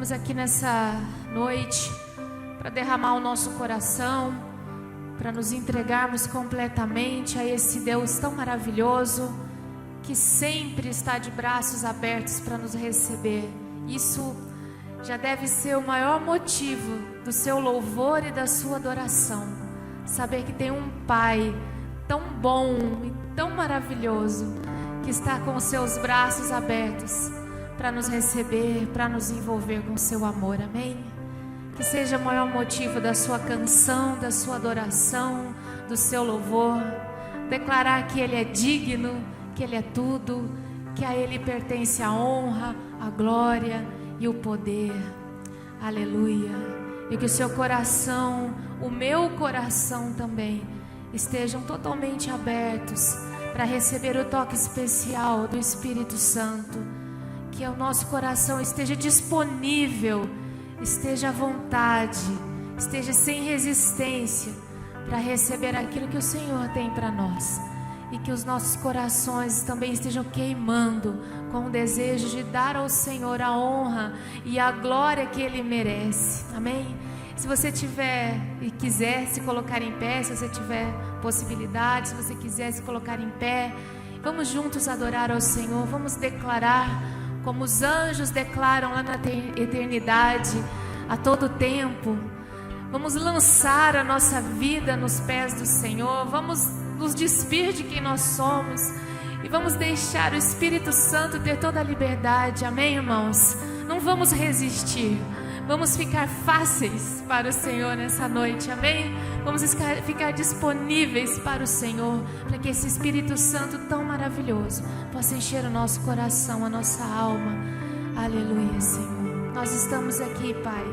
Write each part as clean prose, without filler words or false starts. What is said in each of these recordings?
Estamos aqui nessa noite para derramar o nosso coração, para nos entregarmos completamente a esse Deus tão maravilhoso, que sempre está de braços abertos para nos receber. Isso já deve ser o maior motivo do seu louvor e da sua adoração. Saber que tem um Pai tão bom e tão maravilhoso, que está com os seus braços abertos para nos receber, para nos envolver com o seu amor, amém? Que seja o maior motivo da sua canção, da sua adoração, do seu louvor, declarar que Ele é digno, que Ele é tudo, que a Ele pertence a honra, a glória e o poder, aleluia. E que o seu coração, o meu coração também, estejam totalmente abertos para receber o toque especial do Espírito Santo. Que o nosso coração esteja disponível, esteja à vontade, esteja sem resistência para receber aquilo que o Senhor tem para nós. E que os nossos corações também estejam queimando com o desejo de dar ao Senhor a honra e a glória que Ele merece, amém? Se você tiver e quiser se colocar em pé, se você tiver possibilidade, se você quiser se colocar em pé, vamos juntos adorar ao Senhor, vamos declarar como os anjos declaram lá na eternidade, a todo tempo. Vamos lançar a nossa vida nos pés do Senhor, vamos nos despir de quem nós somos e vamos deixar o Espírito Santo ter toda a liberdade, amém, irmãos? Não vamos resistir, vamos ficar fáceis para o Senhor nessa noite, amém? Vamos ficar disponíveis para o Senhor, para que esse Espírito Santo tão maravilhoso possa encher o nosso coração, a nossa alma, aleluia, Senhor. Nós estamos aqui, Pai,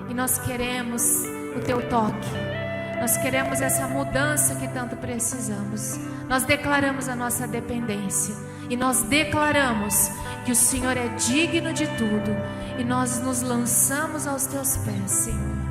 e nós queremos o Teu toque, nós queremos essa mudança que tanto precisamos. Nós declaramos a nossa dependência e nós declaramos que o Senhor é digno de tudo e nós nos lançamos aos Teus pés, Senhor.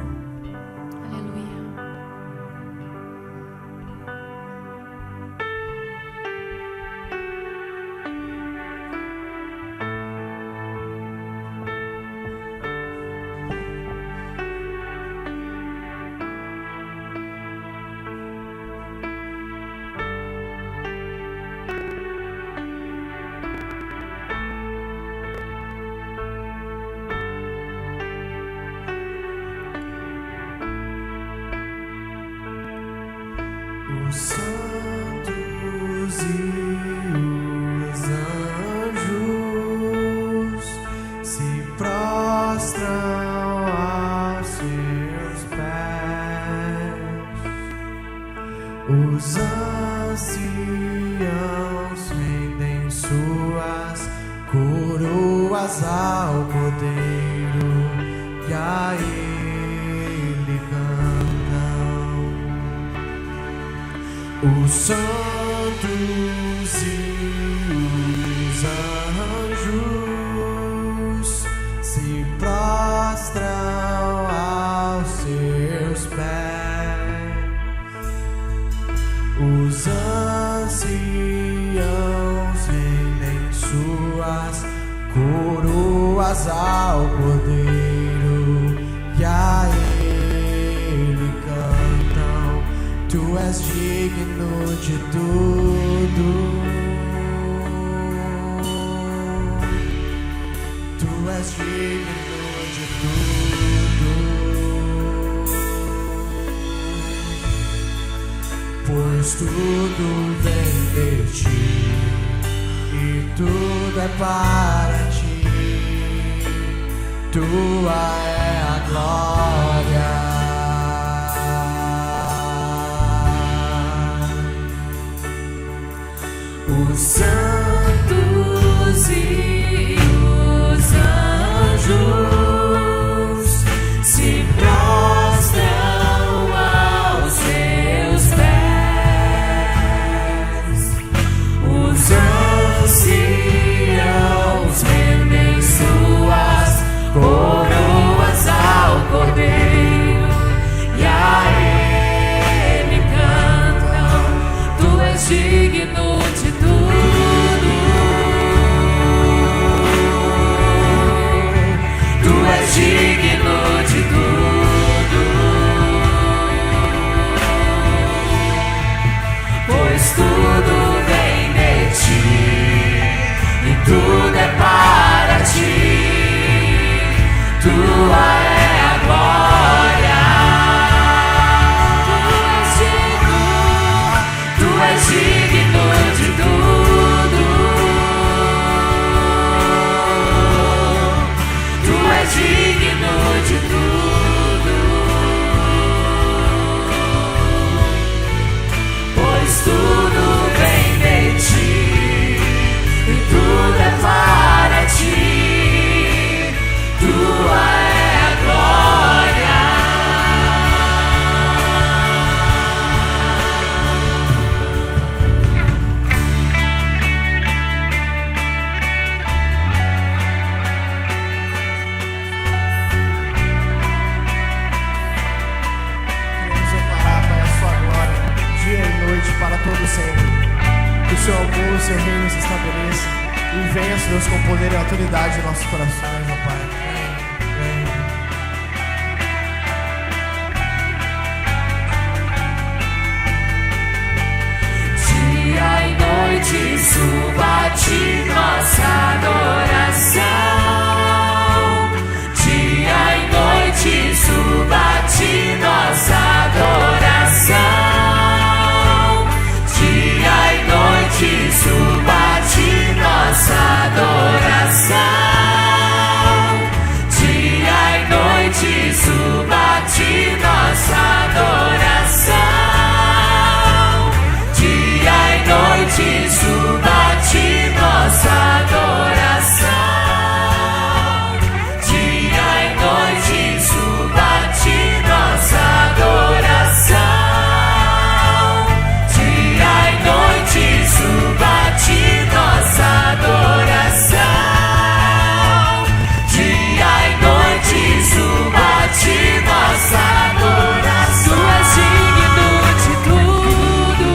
Os santos e os anjos se prostram aos seus pés. Os anciãos rendem suas coroas ao Cordeiro e a Ele cantam. Os santos e os anjos se prostram aos seus pés. Os anciãos rendem suas coroas ao Cordeiro e a Ele cantam. Tu és digno de tudo, Tu és digno de tudo, pois tudo vem de Ti e tudo é para Ti, Tua é a glória. Os santos e os anjos se prostram aos seus pés. Os anciãos rendem suas coroas ao Cordeiro e a Ele cantam. Tu és digno de tudo. tua é a glória. Tu és digno de tudo. Tu és digno de tudo. Pois tudo vem de ti e tudo é para ti. Tua é a glória. Queremos declarar para a sua glória, dia e noite, para todo sempre. Que o seu amor, o seu reino se estabeleça e venha, Deus, com poder e autoridade em nossos corações, ó Pai. Dia e noite suba a ti nossa adoração. Dia e noite suba a ti nossa adoração. Dia e noite suba a ti nossa adoração. Dia e noite suba a ti nossa adoração. Dia e noite suba a ti nossa adoração. Dia e noite suba a ti nossa adoração. Dia e noite suba a ti nossa adoração. Dia e noite suba a ti nossa adoração. Tu és digno de tudo.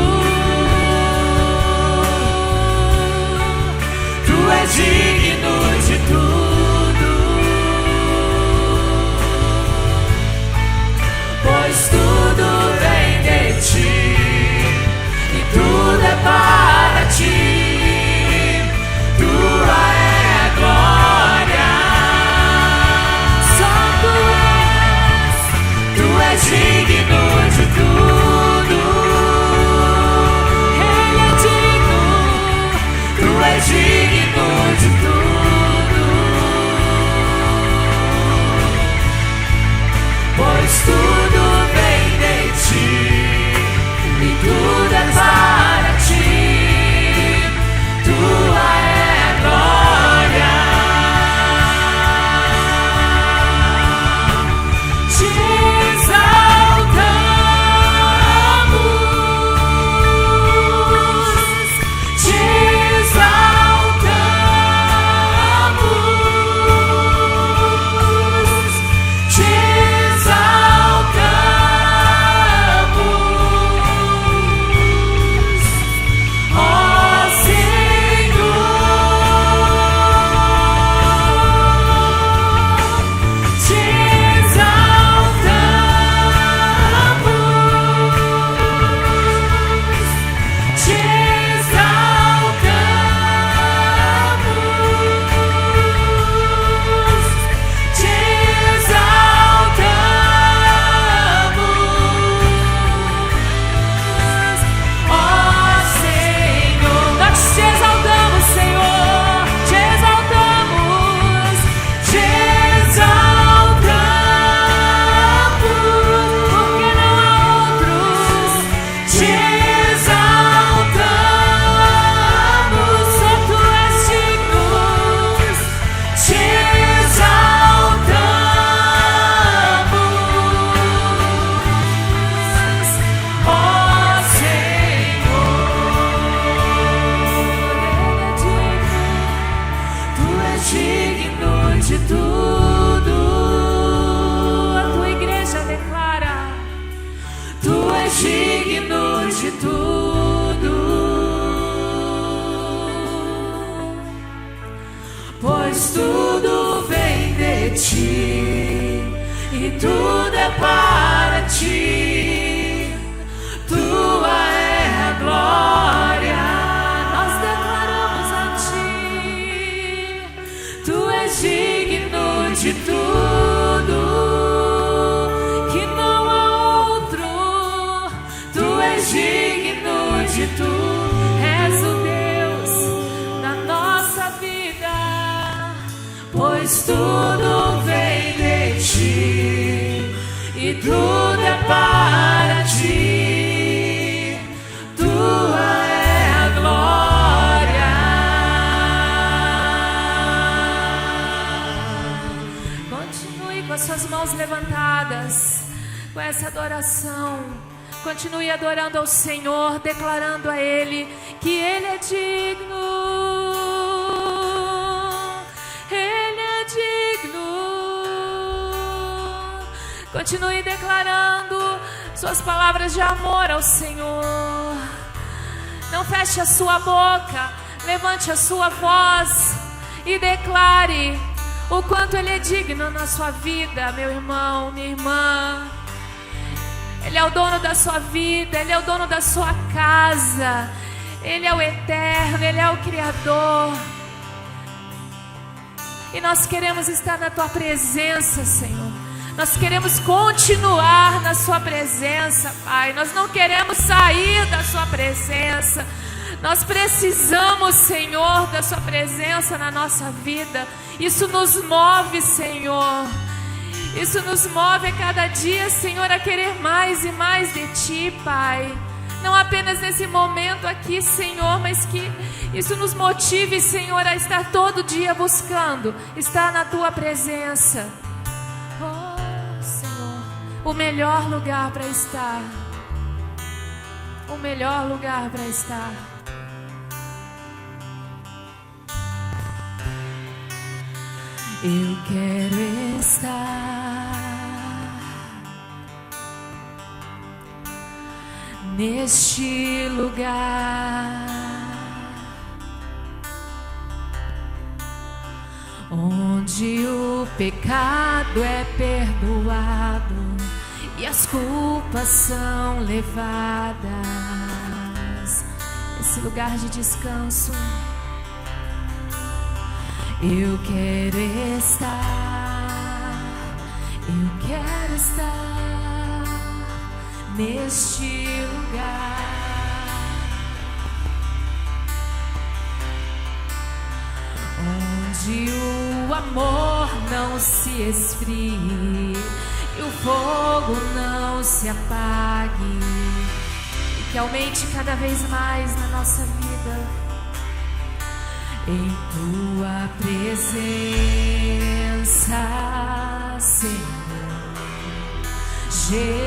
Tu és digno de tudo. Pois tudo vem de ti e tudo é para ti. Tua é a glória. Só tu és digno de tudo. Ele é digno. Tu és digno de tudo. Pois tudo vem de ti e tudo é para ti. Tua é a glória. Te exaltamos. Te exaltamos. Te exaltamos. Ó Senhor, te exaltamos. Te exaltamos. Te exaltamos. Ó Senhor, nós te exaltamos, Senhor, te exaltamos, te exaltamos, porque não há outros, te exaltamos, só tu és digno, te exaltamos, ó Senhor. Tu és digno de tudo. A tua igreja declara: Tu és digno de tudo. Pois tudo vem de ti e tudo é para ti. Tua é a glória. nós declaramos a ti. Tu és digno de tudo. tudo vem de ti e tudo é para ti. Tua é a glória. Continue com as suas mãos levantadas, com essa adoração. Continue adorando ao Senhor, declarando a Ele que Ele é digno. Ele é digno. Continue declarando suas palavras de amor ao Senhor. Não feche a sua boca, levante a sua voz e declare o quanto Ele é digno na sua vida, meu irmão, minha irmã. Ele é o dono da sua vida, Ele é o dono da sua casa, Ele é o eterno, Ele é o Criador. E nós queremos estar na Tua presença, Senhor. Nós queremos continuar na Sua presença, Pai. Nós não queremos sair da Sua presença. Nós precisamos, Senhor, da Sua presença na nossa vida. Isso nos move, Senhor. Isso nos move a cada dia, Senhor, a querer mais e mais de Ti, Pai. Não apenas nesse momento aqui, Senhor, mas que isso nos motive, Senhor, a estar todo dia buscando estar na Tua presença. Oh, Senhor, o melhor lugar para estar. O melhor lugar para estar. Eu quero estar neste lugar onde o pecado é perdoado e as culpas são levadas. Esse lugar de descanso. Eu quero estar neste lugar onde o amor não se esfrie e o fogo não se apague, e que aumente cada vez mais na nossa vida. Em Tua presença, Senhor Jesus.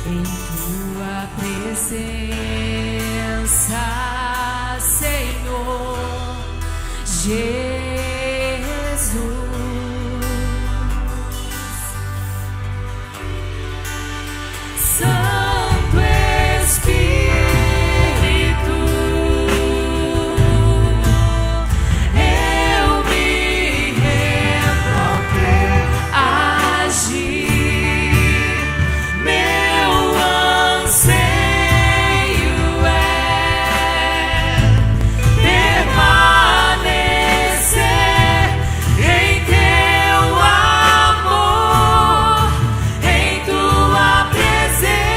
Em Tua presença, Senhor Jesus. Santo Espírito, eu me rendo ao Teu agir. Meu anseio é permanecer em Teu amor, em Tua presença,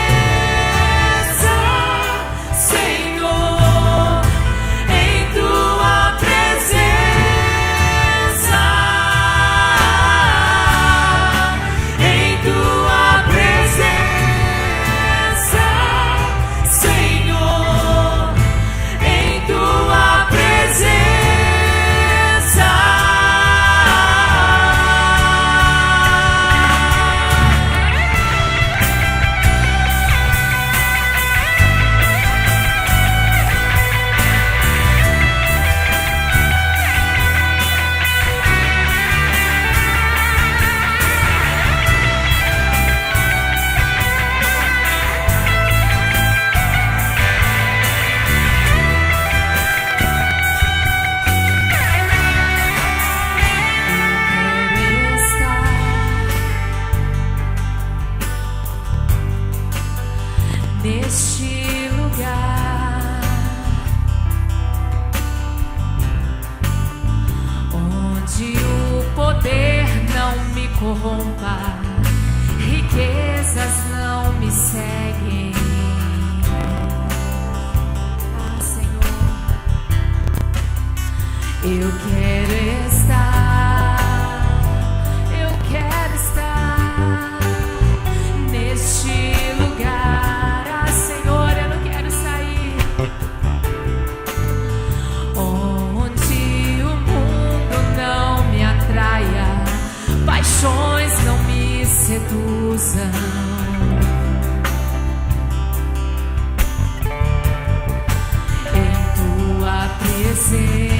Senhor, em Tua presença, em Tua presença, Senhor, em Tua presença. Neste lugar onde o poder não me corrompa, riquezas não me seguem. Ah, Eu quero estar neste lugar. Ah, Senhor, eu não quero sair. Onde o mundo não me atraia, paixões não me seduzam. Em tua presença,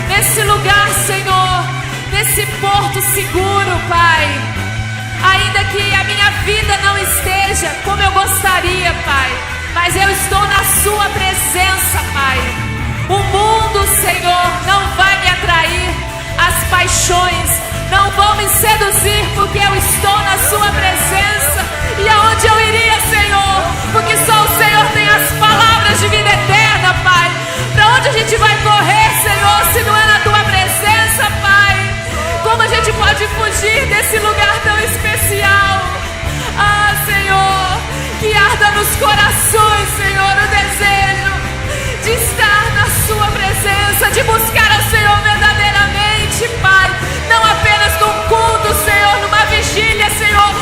nesse lugar, Senhor, nesse porto seguro, Pai. Ainda que a minha vida não esteja como eu gostaria, Pai, mas eu estou na sua presença, Pai. O mundo, Senhor, não vai me atrair, as paixões não vão me seduzir, porque eu estou na sua presença. E aonde eu iria, Senhor? Porque só o Senhor tem as palavras de vida eterna, Pai. Para onde a gente vai correr, Senhor, se não é na tua presença, Pai? Como a gente pode fugir desse lugar tão especial? Ah, Senhor, que arda nos corações, Senhor, o desejo de estar na sua presença, de buscar ao Senhor verdadeiramente, Pai. Não apenas num culto, Senhor, numa vigília, Senhor,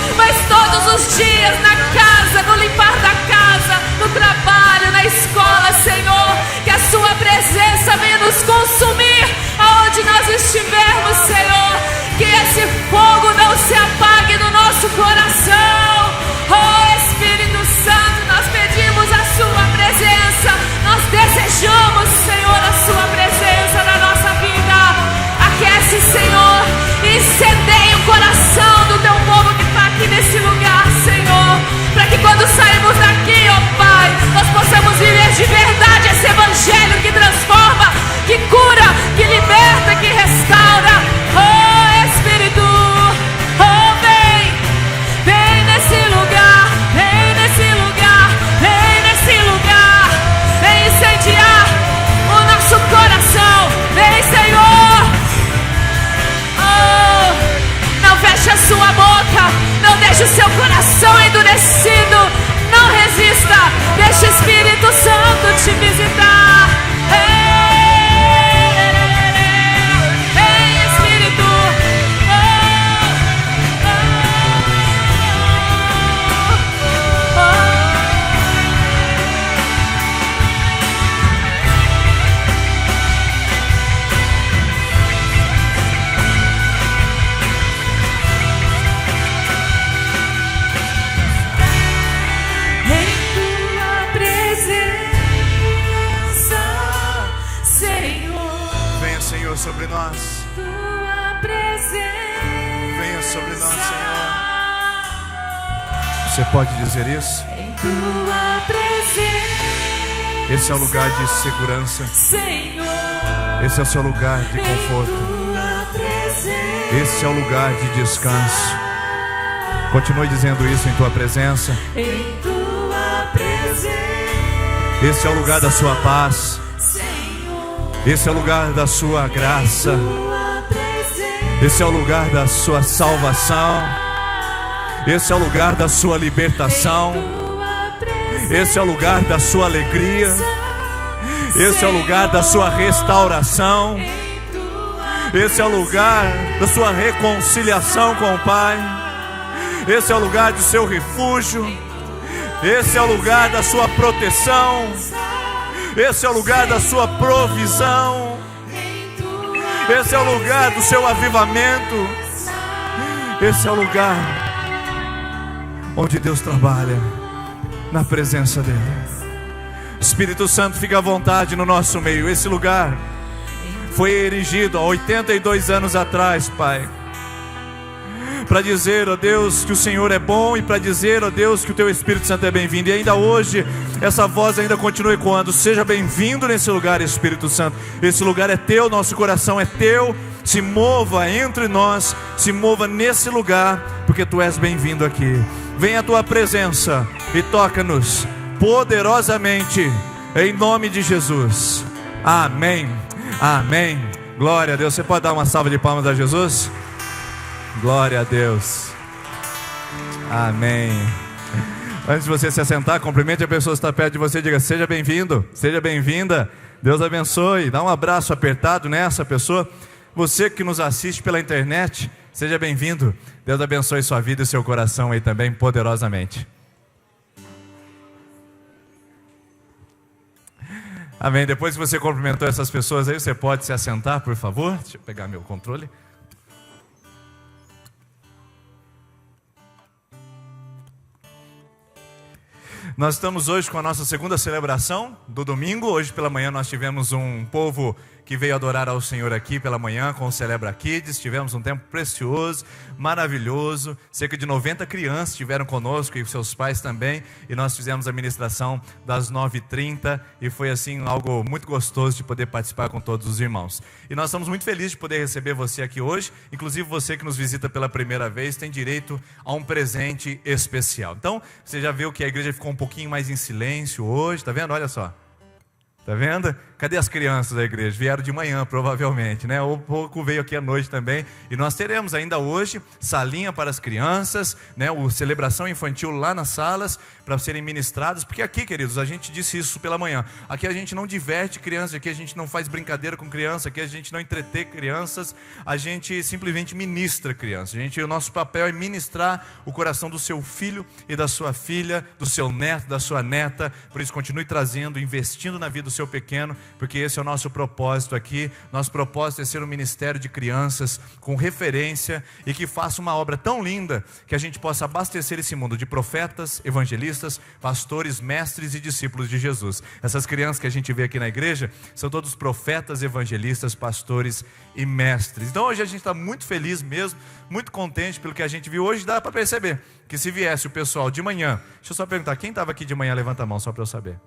sobre nós. Tua presença. Venha sobre nós, Senhor. Você pode dizer isso? Em tua presença. Esse é o lugar de segurança. Senhor. Esse é o seu lugar de conforto. Tua presença. Esse é o lugar de descanso. Continue dizendo isso em tua presença. Em tua presença. Esse é o lugar da sua paz. Esse é o lugar da sua graça. Esse é o lugar da sua salvação. Esse é o lugar da sua libertação. Esse é o lugar da sua alegria. Esse é o lugar da sua restauração. Esse é o lugar da sua reconciliação com o Pai. Esse é o lugar do seu refúgio. Esse é o lugar da sua proteção. Esse é o lugar da sua provisão. Esse é o lugar do seu avivamento. Esse é o lugar onde Deus trabalha, na presença dEle. Espírito Santo, fica à vontade no nosso meio. Esse lugar foi erigido há 82 anos atrás, Pai, para dizer, ó Deus, que o Senhor é bom, e para dizer, ó Deus, que o Teu Espírito Santo é bem-vindo. E ainda hoje, essa voz ainda continua ecoando. Seja bem-vindo nesse lugar, Espírito Santo. Esse lugar é Teu, nosso coração é Teu. Se mova entre nós, se mova nesse lugar, porque Tu és bem-vindo aqui. Venha a Tua presença e toca-nos poderosamente, em nome de Jesus. Amém, amém. Glória a Deus. Você pode dar uma salva de palmas a Jesus? Glória a Deus. Amém. Antes de você se assentar, cumprimente a pessoa que está perto de você. Diga: seja bem-vindo, seja bem-vinda. Deus abençoe. Dá um abraço apertado nessa pessoa. Você que nos assiste pela internet, seja bem-vindo. Deus abençoe sua vida e seu coração aí também poderosamente. Amém. Depois que você cumprimentou essas pessoas aí, você pode se assentar, por favor. Deixa eu pegar meu controle. Nós estamos hoje com a nossa segunda celebração do domingo. Hoje pela manhã nós tivemos um povo que veio adorar ao Senhor aqui pela manhã com o Celebra Kids. Tivemos um tempo precioso, maravilhoso. Cerca de 90 crianças estiveram conosco e seus pais também. E nós fizemos a ministração das 9h30 e foi assim algo muito gostoso de poder participar com todos os irmãos. E nós estamos muito felizes de poder receber você aqui hoje. Inclusive você que nos visita pela primeira vez tem direito a um presente especial. Então você já viu que a igreja ficou um pouquinho mais em silêncio hoje, tá vendo? Olha só. Tá vendo? Cadê as crianças da igreja? Vieram de manhã, provavelmente, né? Ou pouco veio aqui à noite também. E nós teremos ainda hoje salinha para as crianças, né? O celebração infantil lá nas salas para serem ministradas. Porque aqui, queridos, a gente disse isso pela manhã. Aqui a gente não diverte crianças, aqui a gente não faz brincadeira com criança, aqui a gente não entretém crianças, a gente simplesmente ministra crianças. O nosso papel é ministrar o coração do seu filho e da sua filha, do seu neto, da sua neta. Por isso continue trazendo, investindo na vida do seu pequeno, porque esse é o nosso propósito aqui. Nosso propósito é ser um ministério de crianças com referência e que faça uma obra tão linda que a gente possa abastecer esse mundo de profetas, evangelistas, pastores, mestres e discípulos de Jesus. Essas crianças que a gente vê aqui na igreja são todos profetas, evangelistas, pastores e mestres. Então hoje a gente está muito feliz mesmo, muito contente pelo que a gente viu hoje. Dá para perceber que se viesse o pessoal de manhã, deixa eu só perguntar, quem estava aqui de manhã, levanta a mão só para eu saber.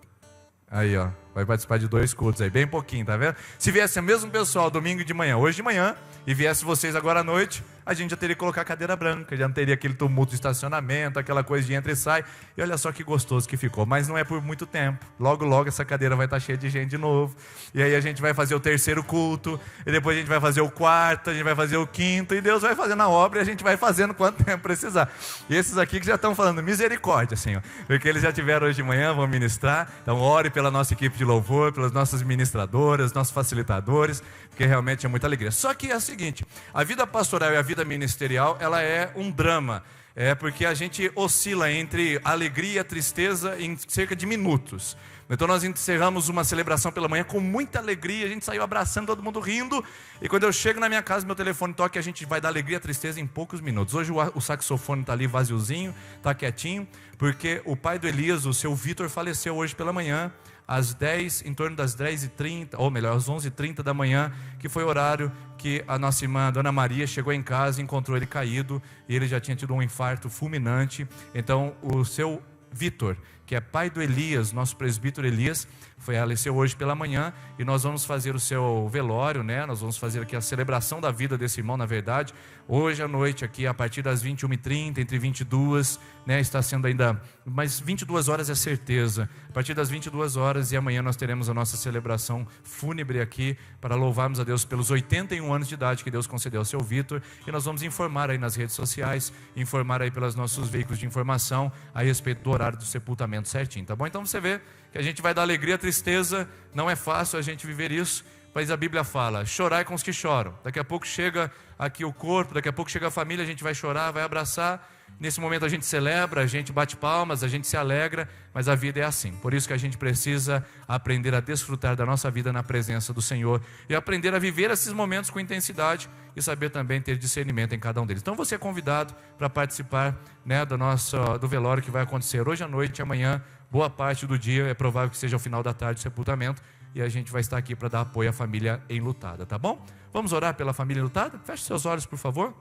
Aí ó, vai participar de 2 cultos aí, bem pouquinho, tá vendo? Se viesse o mesmo pessoal domingo de manhã, hoje de manhã, e viesse vocês agora à noite, a gente já teria que colocar cadeira branca, já não teria aquele tumulto de estacionamento, aquela coisa de entra e sai. E olha só que gostoso que ficou, mas não é por muito tempo. Logo, logo essa cadeira vai estar cheia de gente de novo. E aí a gente vai fazer o 3º culto, e depois a gente vai fazer o 4º, a gente vai fazer o 5º, e Deus vai fazendo a obra e a gente vai fazendo quanto tempo precisar. E esses aqui que já estão falando misericórdia, Senhor, porque eles já tiveram hoje de manhã, vão ministrar. Então ore pela nossa equipe de louvor, pelas nossas ministradoras, nossos facilitadores, porque realmente é muita alegria. Só que é o seguinte, a vida pastoral e a vida ministerial, ela é um drama. É porque a gente oscila entre a alegria e a tristeza em cerca de minutos. Então nós encerramos uma celebração pela manhã com muita alegria, a gente saiu abraçando, todo mundo rindo. E quando eu chego na minha casa, meu telefone toca e a gente vai dar alegria e tristeza em poucos minutos. Hoje o saxofone está ali vaziozinho, está quietinho, porque o pai do Elias, o seu Vitor, faleceu hoje pela manhã, às 10, em torno das 10h30, ou melhor, às 11h30 da manhã, que foi o horário que a nossa irmã Dona Maria chegou em casa e encontrou ele caído, e ele já tinha tido um infarto fulminante. Então o seu Vitor, que é pai do Elias, nosso presbítero Elias, faleceu hoje pela manhã, e nós vamos fazer o seu velório, né? Nós vamos fazer aqui a celebração da vida desse irmão, na verdade, hoje à noite aqui, a partir das 21h30, entre 22, né? Está sendo ainda, mas 22 horas é certeza, a partir das 22 horas, e amanhã nós teremos a nossa celebração fúnebre aqui, para louvarmos a Deus pelos 81 anos de idade que Deus concedeu ao seu Vitor, e nós vamos informar aí nas redes sociais, informar aí pelos nossos veículos de informação, a respeito do horário do sepultamento certinho, tá bom? Então você vê que a gente vai dar alegria, tristeza, não é fácil a gente viver isso, mas a Bíblia fala, chorai com os que choram. Daqui a pouco chega aqui o corpo, daqui a pouco chega a família, a gente vai chorar, vai abraçar. Nesse momento a gente celebra, a gente bate palmas, a gente se alegra, mas a vida é assim. Por isso que a gente precisa aprender a desfrutar da nossa vida na presença do Senhor e aprender a viver esses momentos com intensidade e saber também ter discernimento em cada um deles. Então você é convidado para participar, né, do velório que vai acontecer hoje à noite e amanhã. Boa parte do dia, é provável que seja o final da tarde, o sepultamento, e a gente vai estar aqui para dar apoio à família enlutada, tá bom? Vamos orar pela família enlutada? Feche seus olhos, por favor.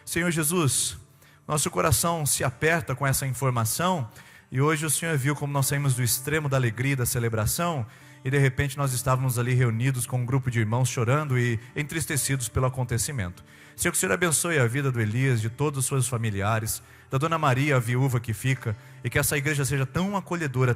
Senhor Jesus, nosso coração se aperta com essa informação, e hoje o Senhor viu como nós saímos do extremo da alegria e da celebração, e de repente nós estávamos ali reunidos com um grupo de irmãos chorando e entristecidos pelo acontecimento. Senhor, que o Senhor abençoe a vida do Elias, de todos os seus familiares, da Dona Maria, a viúva que fica, e que essa igreja seja tão acolhedora,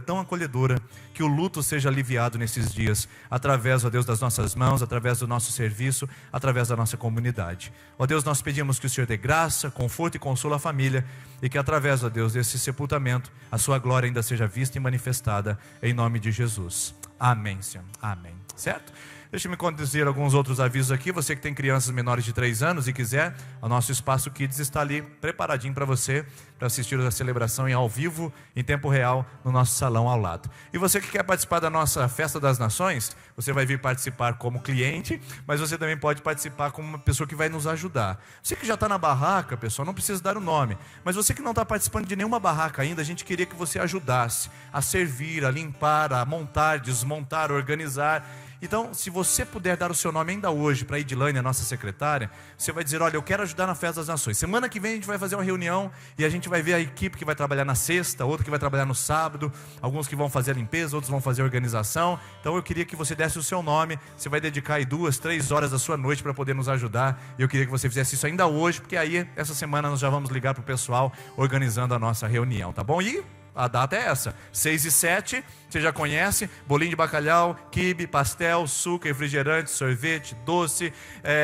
que o luto seja aliviado nesses dias, através, ó Deus, das nossas mãos, através do nosso serviço, através da nossa comunidade. Ó Deus, nós pedimos que o Senhor dê graça, conforto e consolo à família, e que através, ó Deus, desse sepultamento, a sua glória ainda seja vista e manifestada, em nome de Jesus. Amém, Senhor. Amém. Certo? Deixa-me conduzir alguns outros avisos aqui. Você que tem crianças menores de 3 anos e quiser, o nosso Espaço Kids está ali preparadinho para você, para assistir a celebração em ao vivo, em tempo real, no nosso salão ao lado. E você que quer participar da nossa Festa das Nações, você vai vir participar como cliente, mas você também pode participar como uma pessoa que vai nos ajudar. Você que já está na barraca, pessoal, não precisa dar o nome, mas você que não está participando de nenhuma barraca ainda, a gente queria que você ajudasse a servir, a limpar, a montar, desmontar, organizar. Então, se você puder dar o seu nome ainda hoje para a Edilane, a nossa secretária, você vai dizer, olha, eu quero ajudar na Festa das Nações. Semana que vem a gente vai fazer uma reunião e a gente vai ver a equipe que vai trabalhar na sexta, outra que vai trabalhar no sábado, alguns que vão fazer a limpeza, outros vão fazer a organização. Então eu queria que você desse o seu nome, você vai dedicar aí 2, 3 horas da sua noite para poder nos ajudar. E eu queria que você fizesse isso ainda hoje, porque aí essa semana nós já vamos ligar para o pessoal organizando a nossa reunião, tá bom? E a data é essa, 6 e 7, você já conhece, bolinho de bacalhau, quibe, pastel, suco, refrigerante, sorvete, doce,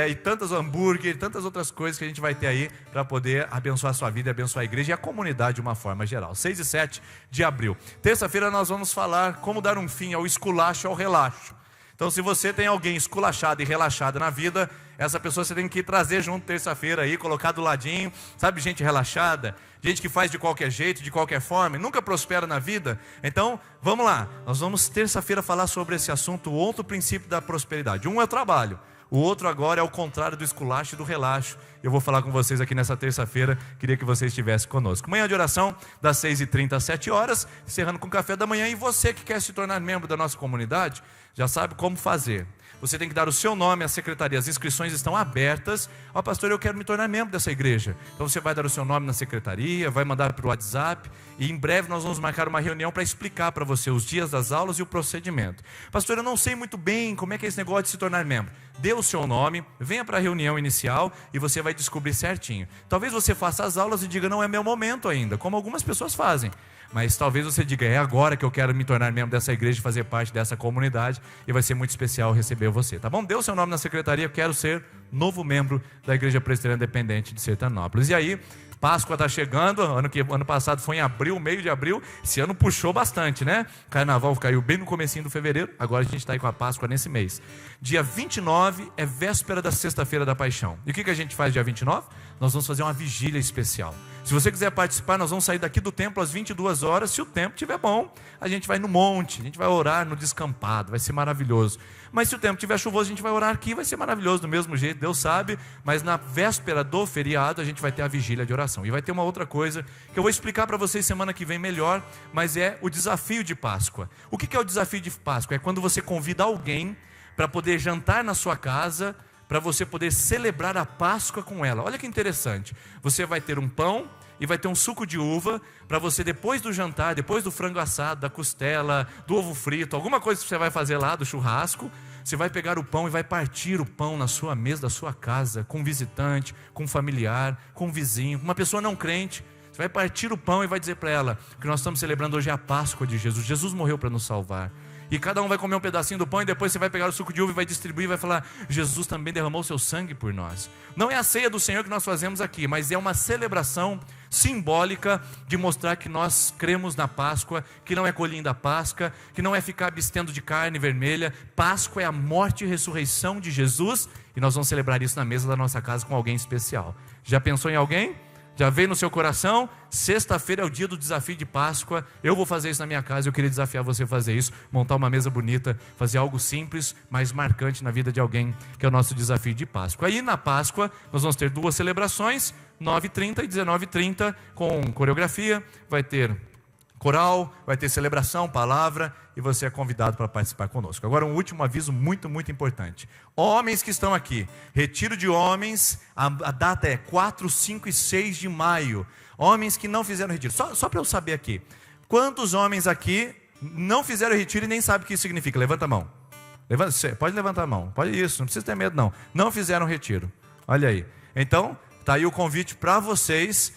e tantos hambúrguer, tantas outras coisas que a gente vai ter aí para poder abençoar a sua vida, abençoar a igreja e a comunidade de uma forma geral. 6 e 7 de abril. Terça-feira nós vamos falar como dar um fim ao esculacho, ao relaxo. Então, se você tem alguém esculachado e relaxado na vida, essa pessoa você tem que trazer junto terça-feira aí, colocar do ladinho, sabe, gente relaxada, gente que faz de qualquer jeito, de qualquer forma, e nunca prospera na vida. Então, vamos lá, nós vamos terça-feira falar sobre esse assunto, o outro princípio da prosperidade. Um é o trabalho, o outro agora é o contrário do esculacho e do relaxo. Eu vou falar com vocês aqui nessa terça-feira, queria que você estivesse conosco. Manhã de oração, das 6h30 às 7 horas, encerrando com o café da manhã. E você que quer se tornar membro da nossa comunidade, já sabe como fazer. Você tem que dar o seu nome à secretaria, as inscrições estão abertas. Ó, pastor, eu quero me tornar membro dessa igreja. Então você vai dar o seu nome na secretaria, vai mandar para o WhatsApp, e em breve nós vamos marcar uma reunião para explicar para você os dias das aulas e o procedimento. Pastor, eu não sei muito bem como é que é esse negócio de se tornar membro. Dê o seu nome, venha para a reunião inicial e você vai descobrir certinho. Talvez você faça as aulas e diga, não é meu momento ainda, como algumas pessoas fazem. Mas talvez você diga, é agora que eu quero me tornar membro dessa igreja, fazer parte dessa comunidade, e vai ser muito especial receber você, tá bom? Dê o seu nome na secretaria, eu quero ser novo membro da Igreja Presbiteriana Independente de Sertanópolis. E aí, Páscoa está chegando, ano passado foi em abril, meio de abril, esse ano puxou bastante, né? Carnaval caiu bem no comecinho do fevereiro, agora a gente está aí com a Páscoa nesse mês. Dia 29 é véspera da sexta-feira da Paixão. E o que a gente faz dia 29? Nós vamos fazer uma vigília especial. Se você quiser participar, nós vamos sair daqui do templo às 22 horas. Se o tempo estiver bom, a gente vai no monte, a gente vai orar no descampado, vai ser maravilhoso. Mas se o tempo estiver chuvoso, a gente vai orar aqui, vai ser maravilhoso do mesmo jeito, Deus sabe. Mas na véspera do feriado, a gente vai ter a vigília de oração. E vai ter uma outra coisa que eu vou explicar para vocês semana que vem melhor, mas é o desafio de Páscoa. O que é o desafio de Páscoa? É quando você convida alguém para poder jantar na sua casa, para você poder celebrar a Páscoa com ela. Olha que interessante, você vai ter um pão e vai ter um suco de uva, para você depois do jantar, depois do frango assado, da costela, do ovo frito, alguma coisa que você vai fazer lá, do churrasco, você vai pegar o pão e vai partir o pão na sua mesa da sua casa, com um visitante, com um familiar, com um vizinho, com uma pessoa não crente. Você vai partir o pão e vai dizer para ela que nós estamos celebrando hoje a Páscoa de Jesus. Jesus morreu para nos salvar. E cada um vai comer um pedacinho do pão e depois você vai pegar o suco de uva e vai distribuir e vai falar: Jesus também derramou o seu sangue por nós. Não é a ceia do Senhor que nós fazemos aqui, mas é uma celebração simbólica de mostrar que nós cremos na Páscoa, que não é colinho da Páscoa, que não é ficar abstendo de carne vermelha. Páscoa é a morte e ressurreição de Jesus, e nós vamos celebrar isso na mesa da nossa casa com alguém especial. Já pensou em alguém? Já veio no seu coração? Sexta-feira é o dia do desafio de Páscoa. Eu vou fazer isso na minha casa. Eu queria desafiar você a fazer isso, montar uma mesa bonita, fazer algo simples, mas marcante na vida de alguém, que é o nosso desafio de Páscoa. Aí na Páscoa nós vamos ter duas celebrações, 9h30 e 19h30, com coreografia. Vai ter coral, vai ter celebração, palavra, e você é convidado para participar conosco. Agora um último aviso muito, muito importante. Homens que estão aqui, retiro de homens, a data é 4, 5 e 6 de maio. Homens que não fizeram retiro, só para eu saber aqui, quantos homens aqui não fizeram retiro e nem sabem o que isso significa? Levanta a mão. Pode levantar a mão, pode isso, não precisa ter medo não. Não fizeram retiro, olha aí. Então, está aí o convite para vocês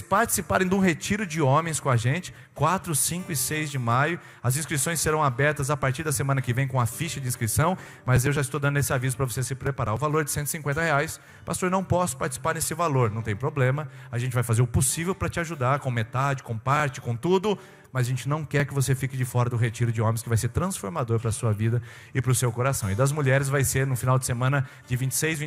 participarem de um retiro de homens com a gente, 4, 5 e 6 de maio. As inscrições serão abertas a partir da semana que vem com a ficha de inscrição, mas eu já estou dando esse aviso para você se preparar. O valor é de R$150. Pastor, não posso participar nesse valor. Não tem problema, a gente vai fazer o possível para te ajudar, com metade, com parte, com tudo, mas a gente não quer que você fique de fora do retiro de homens, que vai ser transformador para a sua vida e para o seu coração. E das mulheres vai ser no final de semana de 25,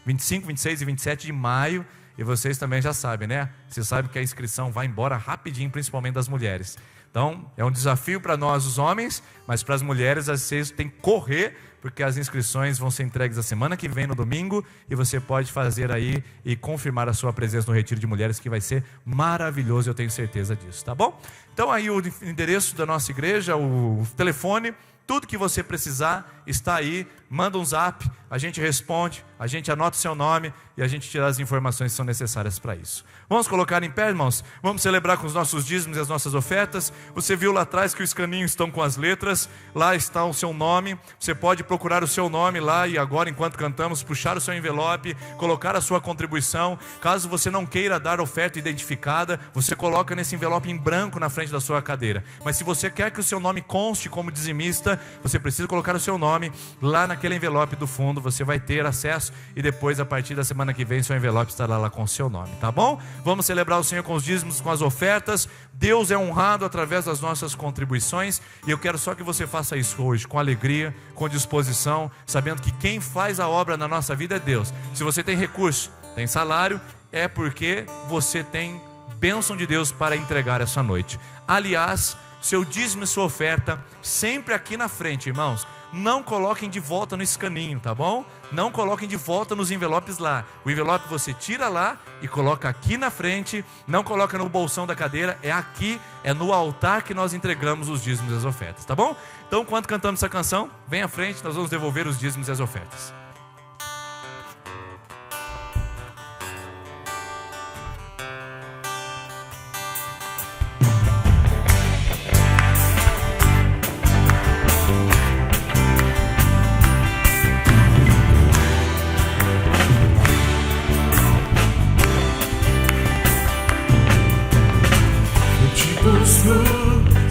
26 e 27 de maio. E vocês também já sabem, né? Vocês sabem que a inscrição vai embora rapidinho, principalmente das mulheres. Então, é um desafio para nós os homens, mas para as mulheres vocês têm que correr, porque as inscrições vão ser entregues a semana que vem, no domingo, e você pode fazer aí e confirmar a sua presença no retiro de mulheres, que vai ser maravilhoso, eu tenho certeza disso, tá bom? Então aí o endereço da nossa igreja, o telefone, tudo que você precisar está aí. Manda um zap, a gente responde, a gente anota o seu nome e a gente tira as informações que são necessárias para isso. Vamos colocar em pé, irmãos? Vamos celebrar com os nossos dízimos e as nossas ofertas. Você viu lá atrás que os caninhos estão com as letras, lá está o seu nome. Você pode procurar o seu nome lá e agora, enquanto cantamos, puxar o seu envelope, colocar a sua contribuição. Caso você não queira dar oferta identificada, você coloca nesse envelope em branco na frente da sua cadeira. Mas se você quer que o seu nome conste como dizimista, você precisa colocar o seu nome lá naquele envelope do fundo. Você vai ter acesso e depois, a partir da semana que vem, seu envelope estará lá com o seu nome, tá bom? Vamos celebrar o Senhor com os dízimos, com as ofertas. Deus é honrado através das nossas contribuições, e eu quero só que você faça isso hoje, com alegria, com disposição, sabendo que quem faz a obra na nossa vida é Deus. Se você tem recurso, tem salário, é porque você tem bênção de Deus para entregar essa noite. Aliás, seu dízimo e sua oferta sempre aqui na frente, irmãos. Não coloquem de volta no escaninho, tá bom? Não coloquem de volta nos envelopes lá. O envelope você tira lá e coloca aqui na frente. Não coloca no bolsão da cadeira, é aqui, é no altar que nós entregamos os dízimos e as ofertas, tá bom? Então, enquanto cantamos essa canção, vem à frente, nós vamos devolver os dízimos e as ofertas.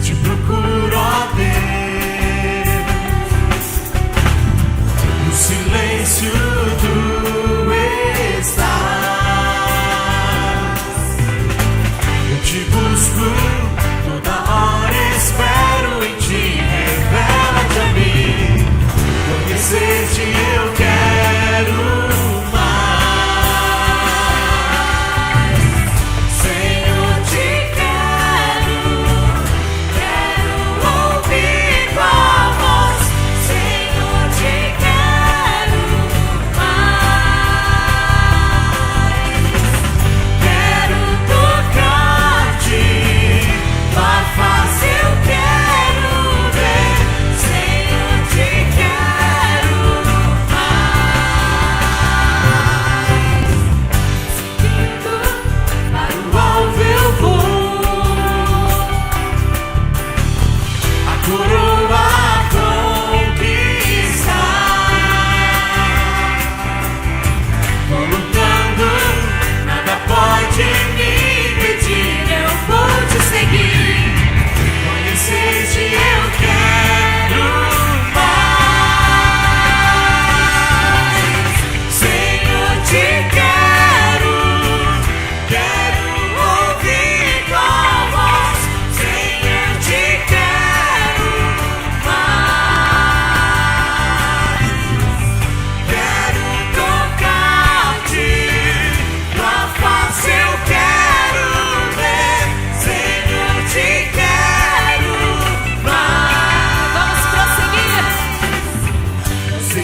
Te procuro, ó Deus, no silêncio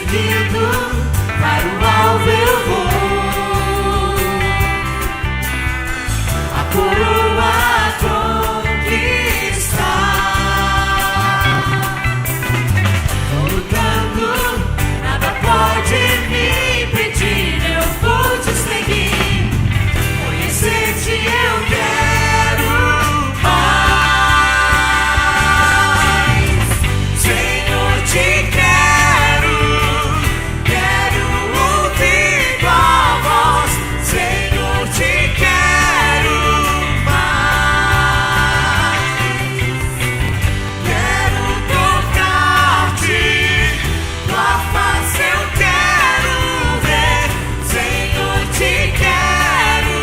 seguindo, para o alvo eu vou. A coroa conquistar. Vou lutando, nada pode me impedir. Eu vou te seguir, conhecer-te eu quero mais. Senhor, te quero ouvir tua voz. Senhor, te quero mais. Quero tocar-te, tua face eu quero ver. Senhor, te quero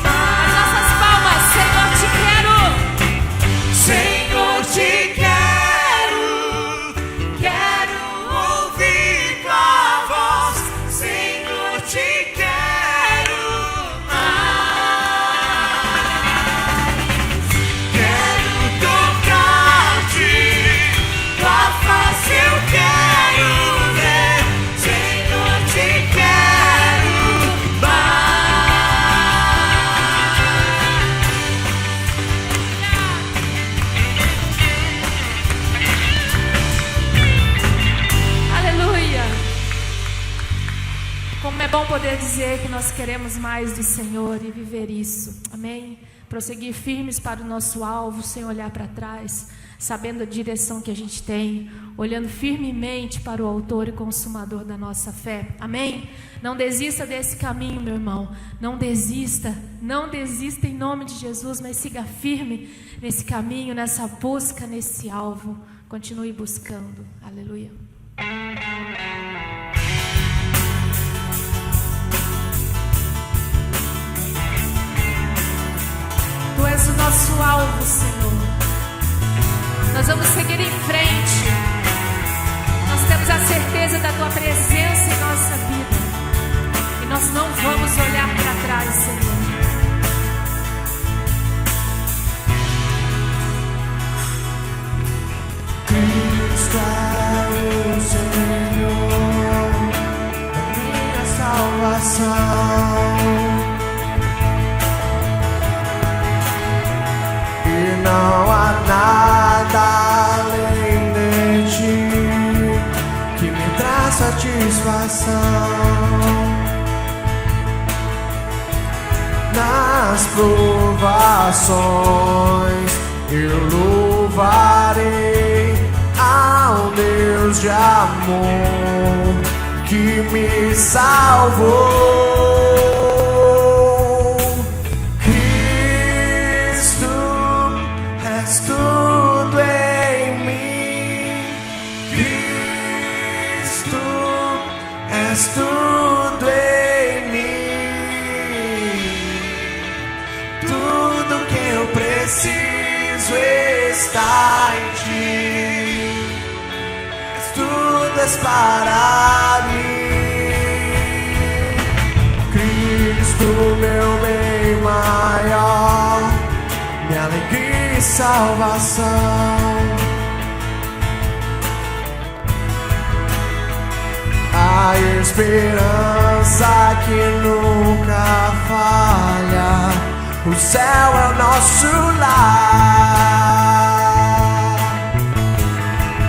mais. Nossas palmas, Senhor, te quero. Senhor, te quero ouvir tua voz. Senhor, te quero mais. Quero tocar-te, tua face eu quero ver. Senhor, te quero Aleluia. Como é bom poder dizer que nós queremos mais do Senhor e viver isso. Amém? Prosseguir firmes para o nosso alvo, sem olhar para trás, sabendo a direção que a gente tem, olhando firmemente para o autor e consumador da nossa fé. Amém? Não desista desse caminho, meu irmão. Não desista em nome de Jesus, mas siga firme nesse caminho, nessa busca, nesse alvo. Continue buscando. Aleluia. Tu és o nosso alvo, Senhor. Nós vamos seguir em frente. Nós temos a certeza da Tua presença em nossa vida. E nós não vamos olhar para trás, Senhor. Cristo é o Senhor, a minha salvação. E não há nada além de ti que me traz satisfação. Nas provações eu louvarei ao Deus de amor que me salvou. Cristo, és tudo em mim. Cristo, és tudo em mim. Tudo que eu preciso está em ti. Tudo és para mim. Cristo, meu bem maior, minha alegria e salvação. A esperança que nunca falha. O céu é o nosso lar.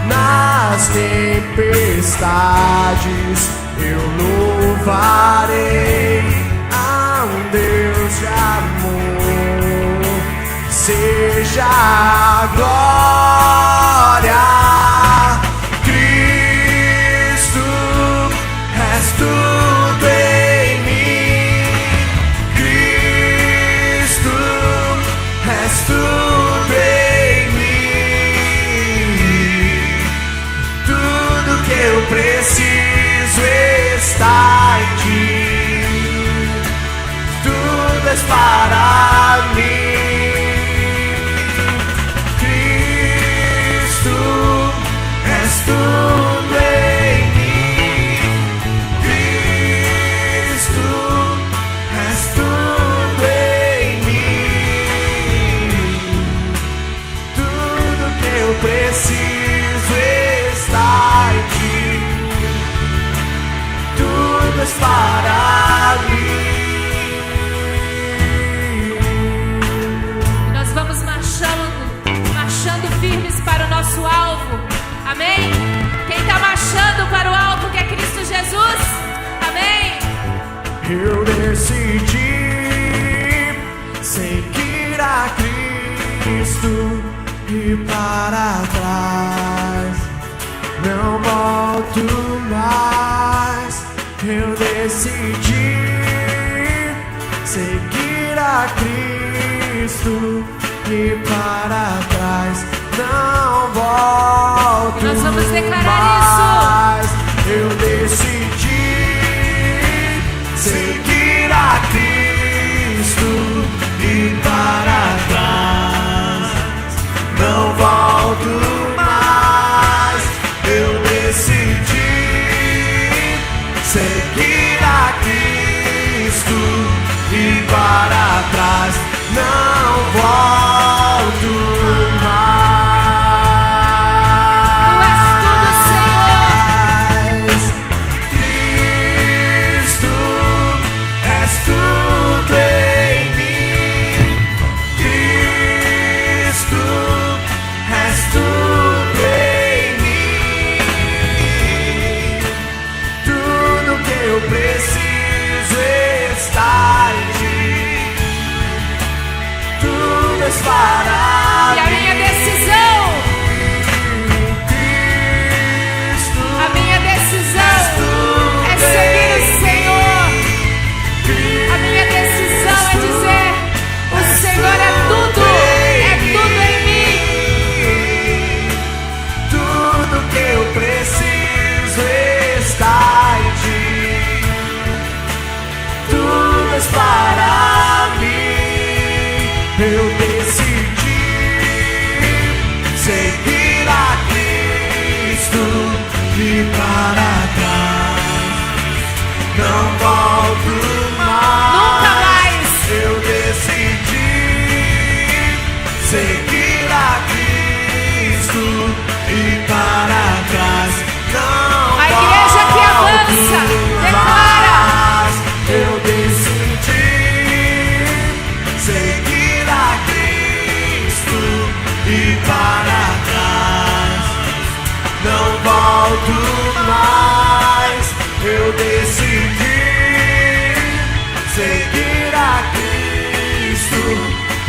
Nas tempestades eu louvarei a um Deus de amor. Seja a glória. Cristo, és tudo em mim. Cristo, és tudo em mim. Tudo que eu preciso está em ti. Tudo és para mim. eu decidi seguir a Cristo e para trás não volto mais. Eu decidi seguir a Cristo e para trás não volto. Nós vamos declarar mais. Eu decidi seguir a Cristo e para trás não volto mais. Eu decidi seguir a Cristo e para trás não volto mais. Tu és tudo, Senhor. Cristo, és tudo em mim. Cristo, és tudo em mim. Tudo que eu preciso está em ti. Tudo és para E a minha decisão, a minha decisão é seguir o Senhor. A minha decisão é dizer: o Senhor é tudo em mim. Tudo que eu preciso está em ti. Tudo és para mim. Eu decidi seguir a Cristo e para trás não volto mais. Nunca mais. Eu decidi seguir a Cristo e para trás não A igreja que avança, declara. mais. Eu decidi seguir a Cristo e para trás não volto mais. Eu decidi seguir a Cristo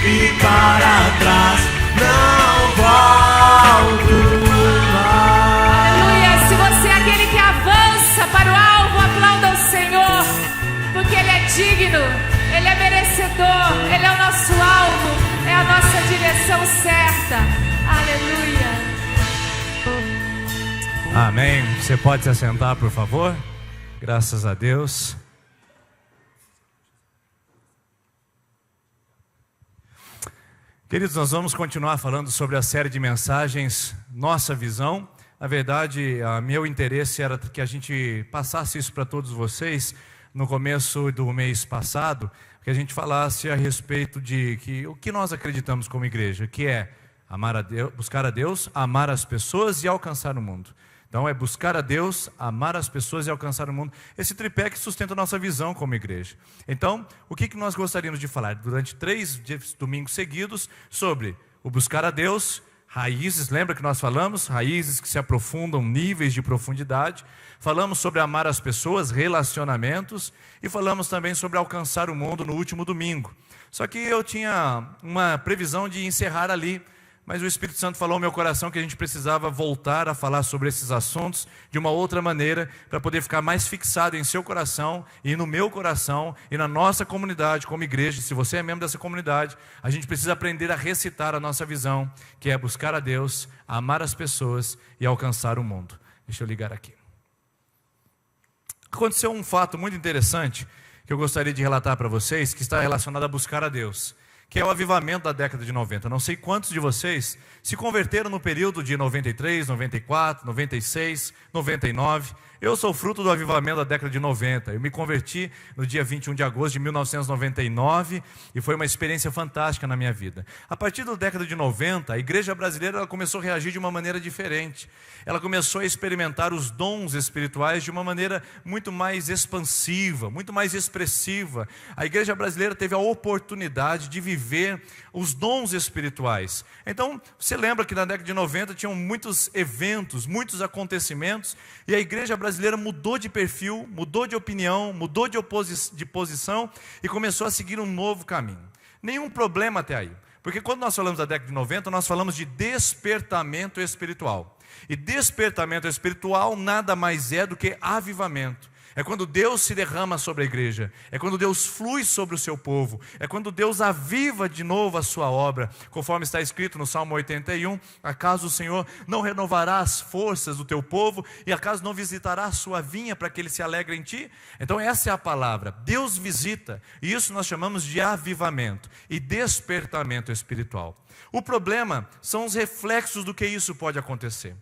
e para trás não volto mais. Aleluia. Se você é aquele que avança para o alvo, aplauda o Senhor, porque Ele é digno, Ele é merecedor, Ele é o nosso alvo, é a nossa direção certa. Aleluia. Amém. Você pode se assentar, por favor? Graças a Deus. Queridos, nós vamos continuar falando sobre a série de mensagens Nossa Visão. Na verdade, meu interesse era que a gente passasse isso para todos vocês no começo do mês passado, que a gente falasse a respeito de o que nós acreditamos como igreja, que é amar a Deus, buscar a Deus, amar as pessoas e alcançar o mundo. Então é buscar a Deus, amar as pessoas e alcançar o mundo. Esse tripé que sustenta a nossa visão como igreja. Então, o que nós gostaríamos de falar durante 3 domingos seguidos sobre o buscar a Deus, raízes, lembra que nós falamos? Raízes que se aprofundam, níveis de profundidade. Falamos sobre amar as pessoas, relacionamentos. E falamos também sobre alcançar o mundo no último domingo. Só que eu tinha uma previsão de encerrar ali. Mas o Espírito Santo falou ao meu coração que a gente precisava voltar a falar sobre esses assuntos de uma outra maneira, para poder ficar mais fixado em seu coração e no meu coração e na nossa comunidade como igreja. Se você é membro dessa comunidade, a gente precisa aprender a recitar a nossa visão, que é buscar a Deus, amar as pessoas e alcançar o mundo. Deixa eu ligar aqui. Aconteceu um fato muito interessante que eu gostaria de relatar para vocês, que está relacionado a buscar a Deus, que é o avivamento da década de 90. Não sei quantos de vocês se converteram no período de 93, 94, 96, 99. Eu sou fruto do avivamento da década de 90. Eu me converti no dia 21 de agosto de 1999 e foi uma experiência fantástica na minha vida. A partir da década de 90, a igreja brasileira ela começou a reagir de uma maneira diferente. Ela começou a experimentar os dons espirituais de uma maneira muito mais expansiva, muito mais expressiva. A igreja brasileira teve a oportunidade de viver viver os dons espirituais. Então, você lembra que na década de 90 tinham muitos eventos, muitos acontecimentos, e a igreja brasileira mudou de perfil, mudou de opinião, mudou de posição e começou a seguir um novo caminho. Nenhum problema até aí, porque quando nós falamos da década de 90, nós falamos de despertamento espiritual. E despertamento espiritual nada mais é do que avivamento. É quando Deus se derrama sobre a igreja, é quando Deus flui sobre o seu povo, é quando Deus aviva de novo a sua obra, conforme está escrito no Salmo 81, acaso o Senhor não renovará as forças do teu povo, e acaso não visitará a sua vinha para que ele se alegre em ti? Então essa é a palavra, Deus visita, e isso nós chamamos de avivamento e despertamento espiritual. O problema são os reflexos do que isso pode acontecer.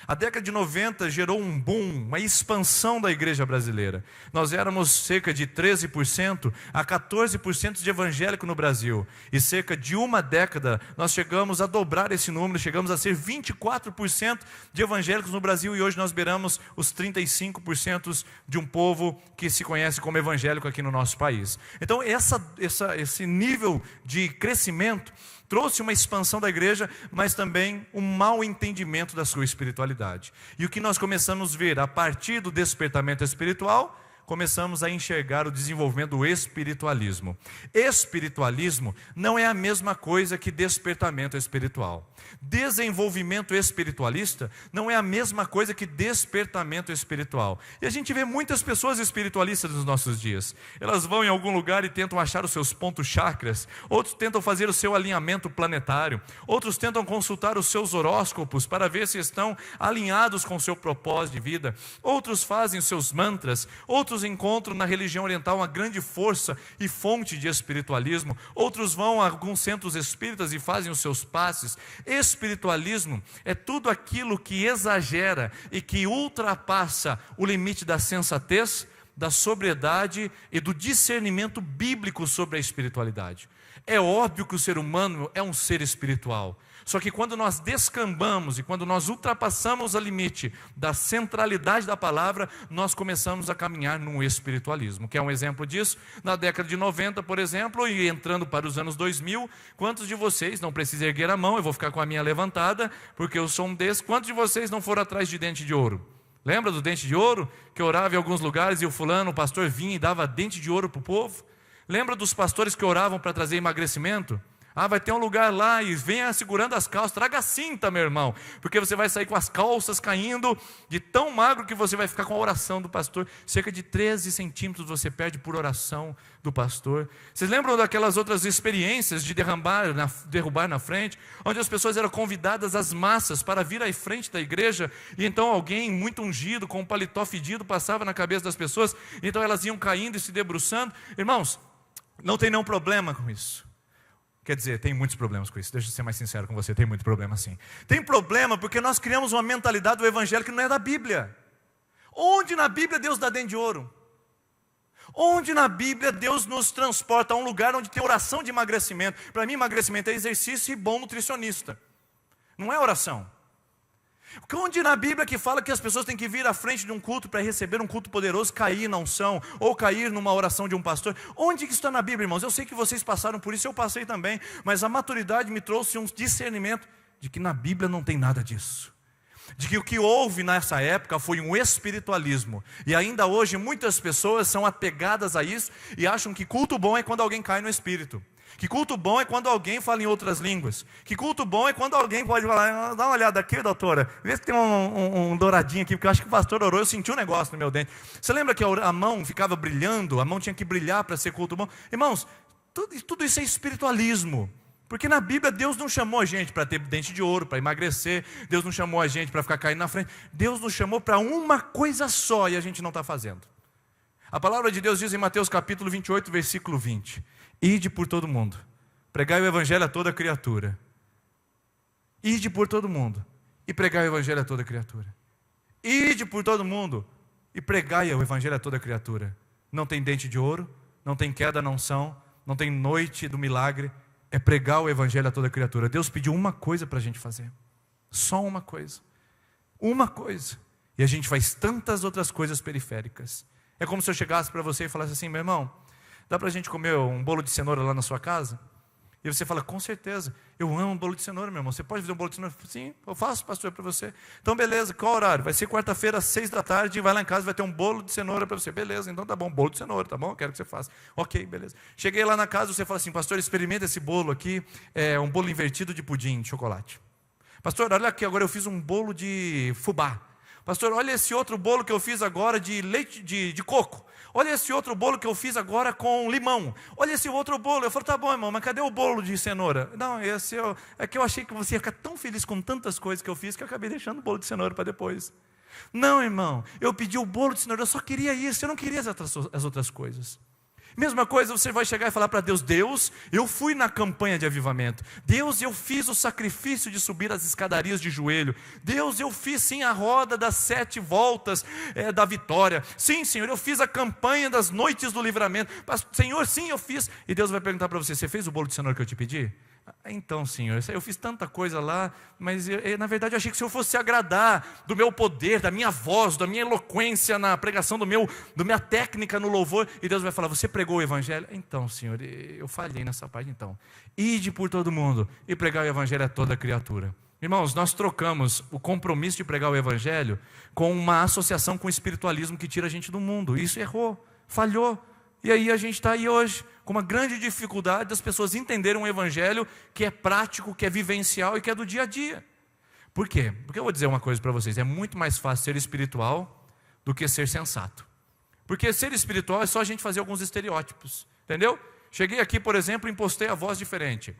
A década de 90 gerou um boom, uma expansão da igreja brasileira. Nós éramos cerca de 13% a 14% de evangélico no Brasil. E cerca de uma década nós chegamos a dobrar esse número, chegamos a ser 24% de evangélicos no Brasil. E hoje nós beiramos os 35% de um povo que se conhece como evangélico aqui no nosso país. Então esse nível de crescimento trouxe uma expansão da igreja, mas também um mau entendimento da sua espiritualidade. E o que nós começamos a ver a partir do despertamento espiritual, começamos a enxergar o desenvolvimento do espiritualismo. Espiritualismo não é a mesma coisa que despertamento espiritual. Desenvolvimento espiritualista não é a mesma coisa que despertamento espiritual. E a gente vê muitas pessoas espiritualistas nos nossos dias. Elas vão em algum lugar e tentam achar os seus pontos chakras, outros tentam fazer o seu alinhamento planetário, outros tentam consultar os seus horóscopos para ver se estão alinhados com o seu propósito de vida, outros fazem os seus mantras, outros encontram na religião oriental uma grande força e fonte de espiritualismo, outros vão a alguns centros espíritas e fazem os seus passes. Espiritualismo é tudo aquilo que exagera e que ultrapassa o limite da sensatez, da sobriedade e do discernimento bíblico sobre a espiritualidade. É óbvio que o ser humano é um ser espiritual. Só que quando nós descambamos e quando nós ultrapassamos o limite da centralidade da palavra, nós começamos a caminhar num espiritualismo. Que é um exemplo disso? Na década de 90, por exemplo, e entrando para os anos 2000, quantos de vocês, não precisa erguer a mão, eu vou ficar com a minha levantada, porque eu sou um desses, quantos de vocês não foram atrás de dente de ouro? Lembra do dente de ouro? Que orava em alguns lugares e o pastor vinha e dava dente de ouro para o povo? Lembra dos pastores que oravam para trazer emagrecimento? Vai ter um lugar lá e venha segurando as calças, traga a cinta, meu irmão, porque você vai sair com as calças caindo de tão magro que você vai ficar com a oração do pastor. Cerca de 13 centímetros você perde por oração do pastor. Vocês lembram daquelas outras experiências de derrubar na frente, onde as pessoas eram convidadas às massas para vir à frente da igreja, e então alguém muito ungido, com um paletó fedido, passava na cabeça das pessoas, então elas iam caindo e se debruçando. Irmãos, não tem nenhum problema com isso. Quer dizer, tem muitos problemas com isso. Deixa eu ser mais sincero com você, tem muito problema sim. Tem problema porque nós criamos uma mentalidade do evangelho que não é da Bíblia. Onde na Bíblia Deus dá dente de ouro? Onde na Bíblia Deus nos transporta a um lugar onde tem oração de emagrecimento? Para mim, emagrecimento é exercício e bom nutricionista. Não é oração. Onde na Bíblia que fala que as pessoas têm que vir à frente de um culto para receber um culto poderoso, cair na unção, ou cair numa oração de um pastor? Onde que está na Bíblia, irmãos? Eu sei que vocês passaram por isso, eu passei também, mas a maturidade me trouxe um discernimento de que na Bíblia não tem nada disso. De que o que houve nessa época foi um espiritualismo, e ainda hoje muitas pessoas são apegadas a isso, e acham que culto bom é quando alguém cai no espírito. Que culto bom é quando alguém fala em outras línguas. Que culto bom é quando alguém pode falar, dá uma olhada aqui, doutora, vê se tem um douradinho aqui, porque eu acho que o pastor orou, eu senti um negócio no meu dente. Você lembra que a mão ficava brilhando, a mão tinha que brilhar para ser culto bom? Irmãos, tudo isso é espiritualismo. Porque na Bíblia Deus não chamou a gente para ter dente de ouro, para emagrecer. Deus não chamou a gente para ficar caindo na frente. Deus nos chamou para uma coisa só e a gente não está fazendo. A palavra de Deus diz em Mateus capítulo 28, versículo 20: Ide por todo mundo, pregai o evangelho a toda criatura. Ide por todo mundo e pregai o evangelho a toda criatura. Ide por todo mundo e pregai o evangelho a toda criatura. Não tem dente de ouro, não tem queda na unção, não tem noite do milagre. É pregar o evangelho a toda criatura. Deus pediu uma coisa para a gente fazer. Só uma coisa. Uma coisa. E a gente faz tantas outras coisas periféricas. É como se eu chegasse para você e falasse assim: meu irmão, dá para a gente comer um bolo de cenoura lá na sua casa? E você fala, com certeza, eu amo bolo de cenoura, meu irmão. Você pode fazer um bolo de cenoura? Sim, eu faço, pastor, para você. Então, beleza, qual horário? Vai ser quarta-feira, às 6 da tarde, vai lá em casa, vai ter um bolo de cenoura para você. Beleza, então tá bom, bolo de cenoura, tá bom? Eu quero que você faça. Ok, beleza. Cheguei lá na casa, você fala assim, pastor, experimenta esse bolo aqui, é um bolo invertido de pudim de chocolate. Pastor, olha aqui, agora eu fiz um bolo de fubá. Pastor, olha esse outro bolo que eu fiz agora de leite de coco. Olha esse outro bolo que eu fiz agora com limão. Olha esse outro bolo. Eu falo, tá bom, irmão, mas cadê o bolo de cenoura? Não, é que eu achei que você ia ficar tão feliz com tantas coisas que eu fiz que eu acabei deixando o bolo de cenoura para depois. Não, irmão, eu pedi o bolo de cenoura, eu só queria isso, eu não queria as outras coisas. Mesma coisa, você vai chegar e falar para Deus, Deus, eu fui na campanha de avivamento. Deus, eu fiz o sacrifício de subir as escadarias de joelho. Deus, eu fiz sim a roda das 7 voltas da vitória. Sim, Senhor, eu fiz a campanha das noites do livramento. Senhor, sim, eu fiz. E Deus vai perguntar para você, você fez o bolo de cenoura que eu te pedi? Então, Senhor, eu fiz tanta coisa lá, mas na verdade eu achei que o Senhor fosse se agradar do meu poder, da minha voz, da minha eloquência na pregação, da minha técnica no louvor. E Deus vai falar, você pregou o evangelho? Então, Senhor, eu falhei nessa parte então. Ide por todo mundo e pregar o evangelho a toda criatura. Irmãos, nós trocamos o compromisso de pregar o evangelho com uma associação com o espiritualismo que tira a gente do mundo. Isso errou, falhou. E aí a gente está aí hoje, com uma grande dificuldade das pessoas entenderem um evangelho que é prático, que é vivencial e que é do dia a dia. Por quê? Porque eu vou dizer uma coisa para vocês, é muito mais fácil ser espiritual do que ser sensato. Porque ser espiritual é só a gente fazer alguns estereótipos, entendeu? Cheguei aqui, por exemplo, e impostei a voz diferente.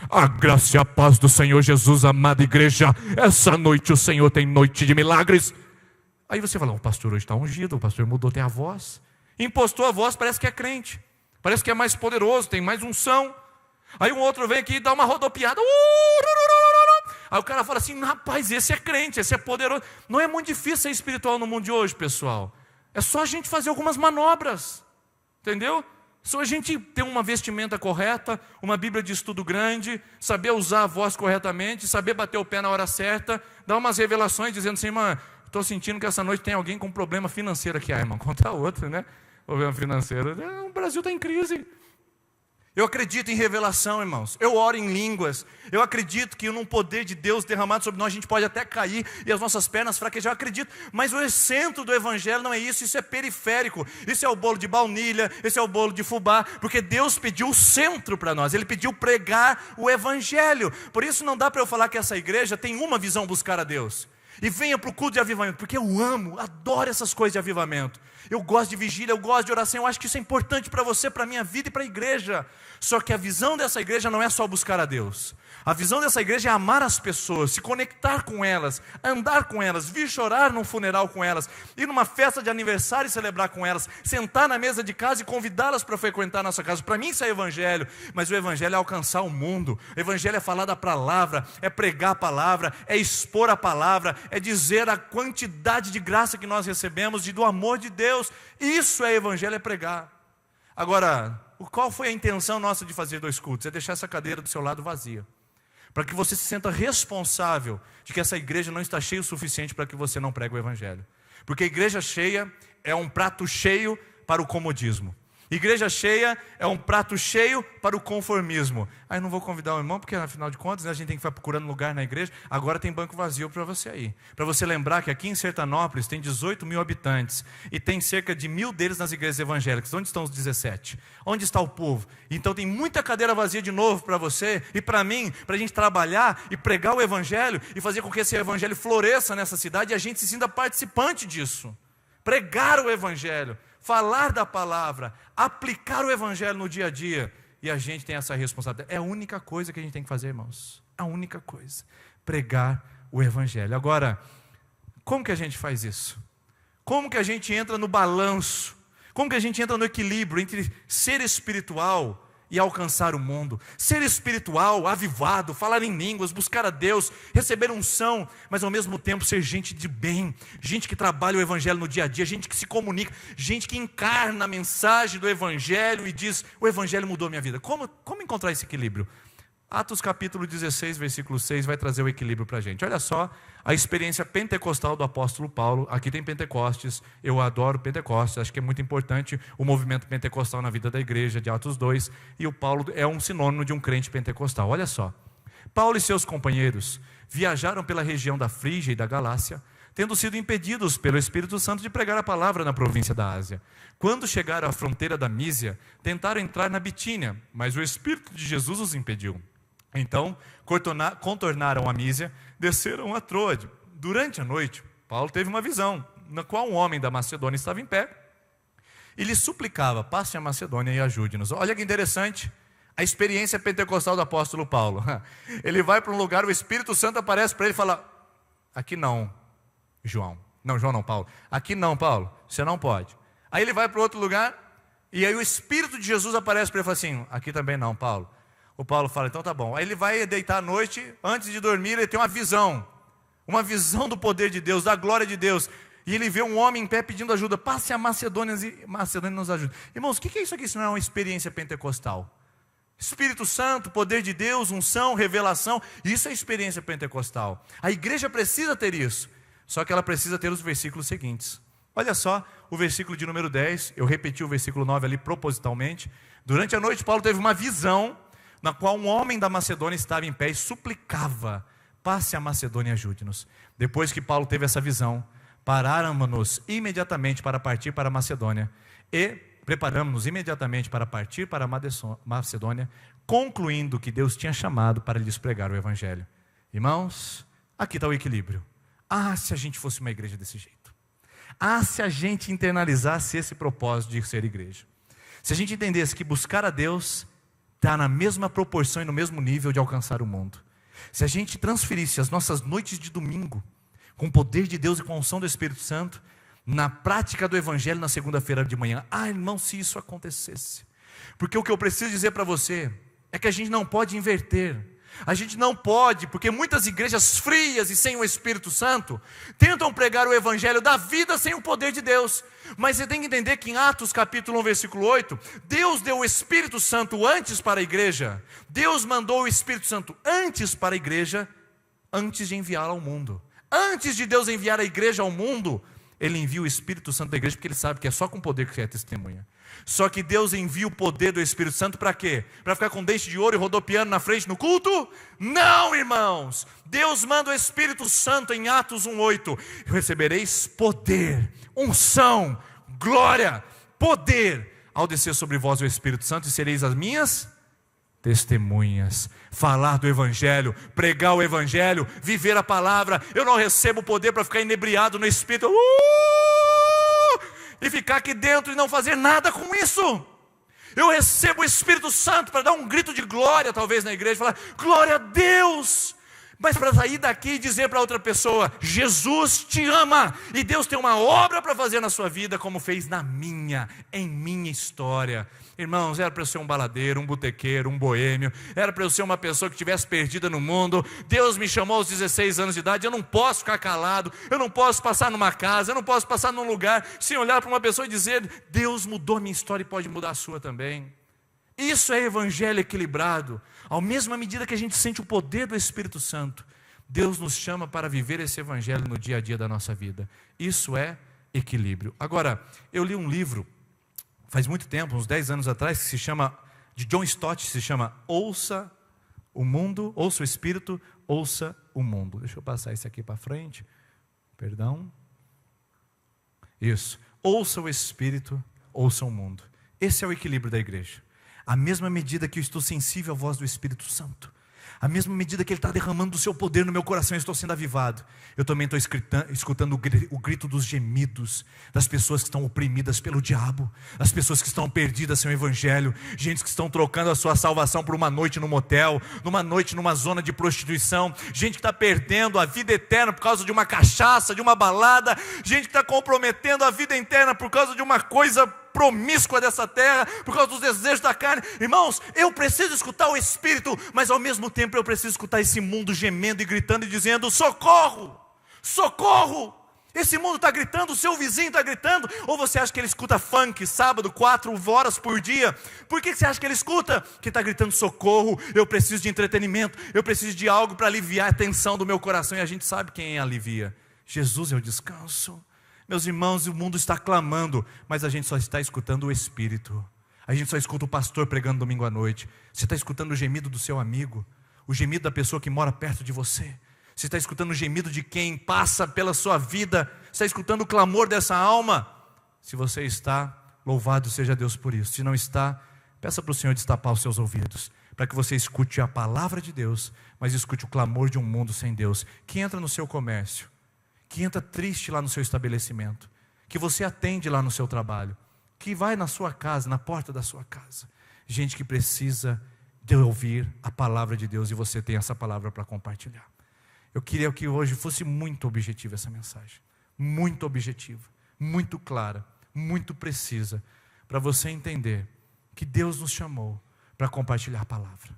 A graça e a paz do Senhor Jesus, amada igreja, essa noite o Senhor tem noite de milagres. Aí você fala, o pastor hoje está ungido, o pastor mudou até a voz. Impostou a voz, parece que é crente, parece que é mais poderoso, tem mais unção. Aí um outro vem aqui e dá uma rodopiada. Aí o cara fala assim, rapaz, esse é crente, esse é poderoso. Não é muito difícil ser espiritual no mundo de hoje, pessoal. É só a gente fazer algumas manobras, entendeu? Só a gente ter uma vestimenta correta, uma Bíblia de estudo grande, saber usar a voz corretamente, saber bater o pé na hora certa, dar umas revelações dizendo assim, irmã, estou sentindo que essa noite tem alguém com problema financeiro aqui. Irmão, contra outro, né? Problema financeiro. O Brasil está em crise. Eu acredito em revelação, irmãos. Eu oro em línguas. Eu acredito que num poder de Deus derramado sobre nós, a gente pode até cair e as nossas pernas fraquejar. Eu acredito. Mas o centro do evangelho não é isso. Isso é periférico. Isso é o bolo de baunilha. Esse é o bolo de fubá. Porque Deus pediu o centro para nós. Ele pediu pregar o evangelho. Por isso não dá para eu falar que essa igreja tem uma visão, buscar a Deus. E venha para o culto de avivamento, porque eu amo, adoro essas coisas de avivamento. Eu gosto de vigília, eu gosto de oração, eu acho que isso é importante para você, para a minha vida e para a igreja. Só que a visão dessa igreja não é só buscar a Deus. A visão dessa igreja é amar as pessoas, se conectar com elas, andar com elas, vir chorar num funeral com elas, ir numa festa de aniversário e celebrar com elas, sentar na mesa de casa e convidá-las para frequentar a nossa casa. Para mim isso é evangelho, mas o evangelho é alcançar o mundo. O evangelho é falar da palavra, é pregar a palavra, é expor a palavra, é dizer a quantidade de graça que nós recebemos e do amor de Deus. Isso é evangelho, é pregar. Agora, qual foi a intenção nossa de fazer 2 cultos? É deixar essa cadeira do seu lado vazia, para que você se sinta responsável de que essa igreja não está cheia o suficiente para que você não pregue o evangelho. Porque a igreja cheia é um prato cheio para o comodismo. Igreja cheia é um prato cheio para o conformismo. Aí não vou convidar o irmão, porque afinal de contas, né, a gente tem que ficar procurando lugar na igreja. Agora tem banco vazio para você ir. Para você lembrar que aqui em Sertanópolis tem 18 mil habitantes. E tem cerca de 1.000 deles nas igrejas evangélicas. Onde estão os 17? Onde está o povo? Então tem muita cadeira vazia de novo para você e para mim, para a gente trabalhar e pregar o evangelho e fazer com que esse evangelho floresça nessa cidade e a gente se sinta participante disso. Pregar o evangelho, falar da palavra, aplicar o evangelho no dia a dia. E a gente tem essa responsabilidade. É a única coisa que a gente tem que fazer, irmãos. A única coisa. Pregar o evangelho. Agora, como que a gente faz isso? Como que a gente entra no balanço? Como que a gente entra no equilíbrio entre ser espiritual e alcançar o mundo? Ser espiritual, avivado, falar em línguas, buscar a Deus, receber unção, mas ao mesmo tempo ser gente de bem, gente que trabalha o evangelho no dia a dia, gente que se comunica, gente que encarna a mensagem do evangelho e diz, o evangelho mudou a minha vida. Como encontrar esse equilíbrio? Atos capítulo 16, versículo 6 vai trazer o equilíbrio para a gente. Olha só a experiência pentecostal do apóstolo Paulo. Aqui tem Pentecostes, eu adoro Pentecostes, acho que é muito importante o movimento pentecostal na vida da igreja, de Atos 2, e o Paulo é um sinônimo de um crente pentecostal. Olha só, Paulo e seus companheiros viajaram pela região da Frígia e da Galácia, tendo sido impedidos pelo Espírito Santo de pregar a palavra na província da Ásia. Quando chegaram à fronteira da Mísia, tentaram entrar na Bitínia, mas o Espírito de Jesus os impediu. Então, contornaram a Mísia, desceram a Troade. Durante a noite, Paulo teve uma visão, na qual um homem da Macedônia estava em pé, e lhe suplicava: passe a Macedônia e ajude-nos. Olha que interessante, a experiência pentecostal do apóstolo Paulo. Ele vai para um lugar, o Espírito Santo aparece para ele e fala: aqui não, João. Não, João não, Paulo. Aqui não, Paulo, você não pode. Aí ele vai para outro lugar, e aí o Espírito de Jesus aparece para ele e fala assim: aqui também não, Paulo. O Paulo fala: então tá bom. Aí ele vai deitar à noite, antes de dormir ele tem uma visão do poder de Deus, da glória de Deus, e ele vê um homem em pé pedindo ajuda: passe a Macedônia e Macedônia nos ajuda. Irmãos, o que é isso aqui se não é uma experiência pentecostal? Espírito Santo, poder de Deus, unção, revelação, isso é experiência pentecostal. A igreja precisa ter isso, só que ela precisa ter os versículos seguintes. Olha só, o versículo de número 10, eu repeti o versículo 9 ali propositalmente. Durante a noite Paulo teve uma visão, na qual um homem da Macedônia estava em pé e suplicava: passe a Macedônia e ajude-nos. Depois que Paulo teve essa visão, paráramos-nos imediatamente para partir para a Macedônia e preparamos-nos imediatamente para partir para a Macedônia, concluindo que Deus tinha chamado para lhes pregar o Evangelho. Irmãos, aqui está o equilíbrio. Se a gente fosse uma igreja desse jeito. Se a gente internalizasse esse propósito de ser igreja. Se a gente entendesse que buscar a Deus está na mesma proporção e no mesmo nível de alcançar o mundo. Se a gente transferisse as nossas noites de domingo, com o poder de Deus e com a unção do Espírito Santo, na prática do Evangelho na segunda-feira de manhã. Irmão, se isso acontecesse. Porque o que eu preciso dizer para você é que a gente não pode inverter. A gente não pode, porque muitas igrejas frias e sem o Espírito Santo tentam pregar o Evangelho da vida sem o poder de Deus. Mas você tem que entender que em Atos capítulo 1, versículo 8, Deus deu o Espírito Santo antes para a igreja. Deus mandou o Espírito Santo antes para a igreja, antes de enviá-la ao mundo. Antes de Deus enviar a igreja ao mundo, Ele envia o Espírito Santo da igreja, porque Ele sabe que é só com poder que é testemunha. Só que Deus envia o poder do Espírito Santo para quê? Para ficar com dente de ouro e rodopiando na frente no culto? Não, irmãos! Deus manda o Espírito Santo em Atos 1:8. Recebereis poder, unção, glória, poder, ao descer sobre vós o Espírito Santo, e sereis as minhas testemunhas. Falar do Evangelho, pregar o Evangelho, viver a palavra. Eu não recebo poder para ficar inebriado no Espírito e ficar aqui dentro e não fazer nada com isso. Eu recebo o Espírito Santo para dar um grito de glória, talvez na igreja, falar: glória a Deus. Mas para sair daqui e dizer para outra pessoa: Jesus te ama, e Deus tem uma obra para fazer na sua vida, como fez em minha história. Irmãos, era para eu ser um baladeiro, um botequeiro, um boêmio, era para eu ser uma pessoa que estivesse perdida no mundo. Deus me chamou aos 16 anos de idade. Eu não posso ficar calado, eu não posso passar numa casa, eu não posso passar num lugar sem olhar para uma pessoa e dizer: Deus mudou a minha história e pode mudar a sua também. Isso é evangelho equilibrado. À mesma medida que a gente sente o poder do Espírito Santo, Deus nos chama para viver esse evangelho no dia a dia da nossa vida. Isso é equilíbrio. Agora, eu li um livro faz muito tempo, uns 10 anos atrás, que se chama, de John Stott, se chama Ouça o Mundo, Ouça o Espírito, Ouça o Mundo. Deixa eu passar isso aqui para frente. Perdão. Isso. Ouça o Espírito, ouça o mundo. Esse é o equilíbrio da igreja. À mesma medida que eu estou sensível à voz do Espírito Santo, à mesma medida que Ele está derramando o seu poder no meu coração, eu estou sendo avivado. Eu também estou escutando o grito dos gemidos das pessoas que estão oprimidas pelo diabo, as pessoas que estão perdidas sem o Evangelho, gente que estão trocando a sua salvação por uma noite no motel, numa noite numa zona de prostituição, gente que está perdendo a vida eterna por causa de uma cachaça, de uma balada, gente que está comprometendo a vida eterna por causa de uma coisa promíscua dessa terra, por causa dos desejos da carne. Irmãos, eu preciso escutar o Espírito, mas ao mesmo tempo eu preciso escutar esse mundo gemendo e gritando e dizendo: socorro, socorro. Esse mundo está gritando, o seu vizinho está gritando, ou você acha que ele escuta funk sábado, 4 horas por dia? Por que você acha que ele escuta? Que está gritando socorro, eu preciso de entretenimento, eu preciso de algo para aliviar a tensão do meu coração, e a gente sabe quem alivia. Jesus é o descanso. Meus irmãos, o mundo está clamando, mas a gente só está escutando o Espírito. A gente só escuta o pastor pregando domingo à noite. Você está escutando o gemido do seu amigo, o gemido da pessoa que mora perto de você. Você está escutando o gemido de quem passa pela sua vida. Você está escutando o clamor dessa alma. Se você está, louvado seja Deus por isso. Se não está, peça para o Senhor destapar os seus ouvidos, para que você escute a palavra de Deus, mas escute o clamor de um mundo sem Deus, que entra no seu comércio, que entra triste lá no seu estabelecimento, que você atende lá no seu trabalho, que vai na sua casa, na porta da sua casa. Gente que precisa de ouvir a palavra de Deus, e você tem essa palavra para compartilhar. Eu queria que hoje fosse muito objetiva essa mensagem, muito objetiva, muito clara, muito precisa, para você entender que Deus nos chamou para compartilhar a palavra.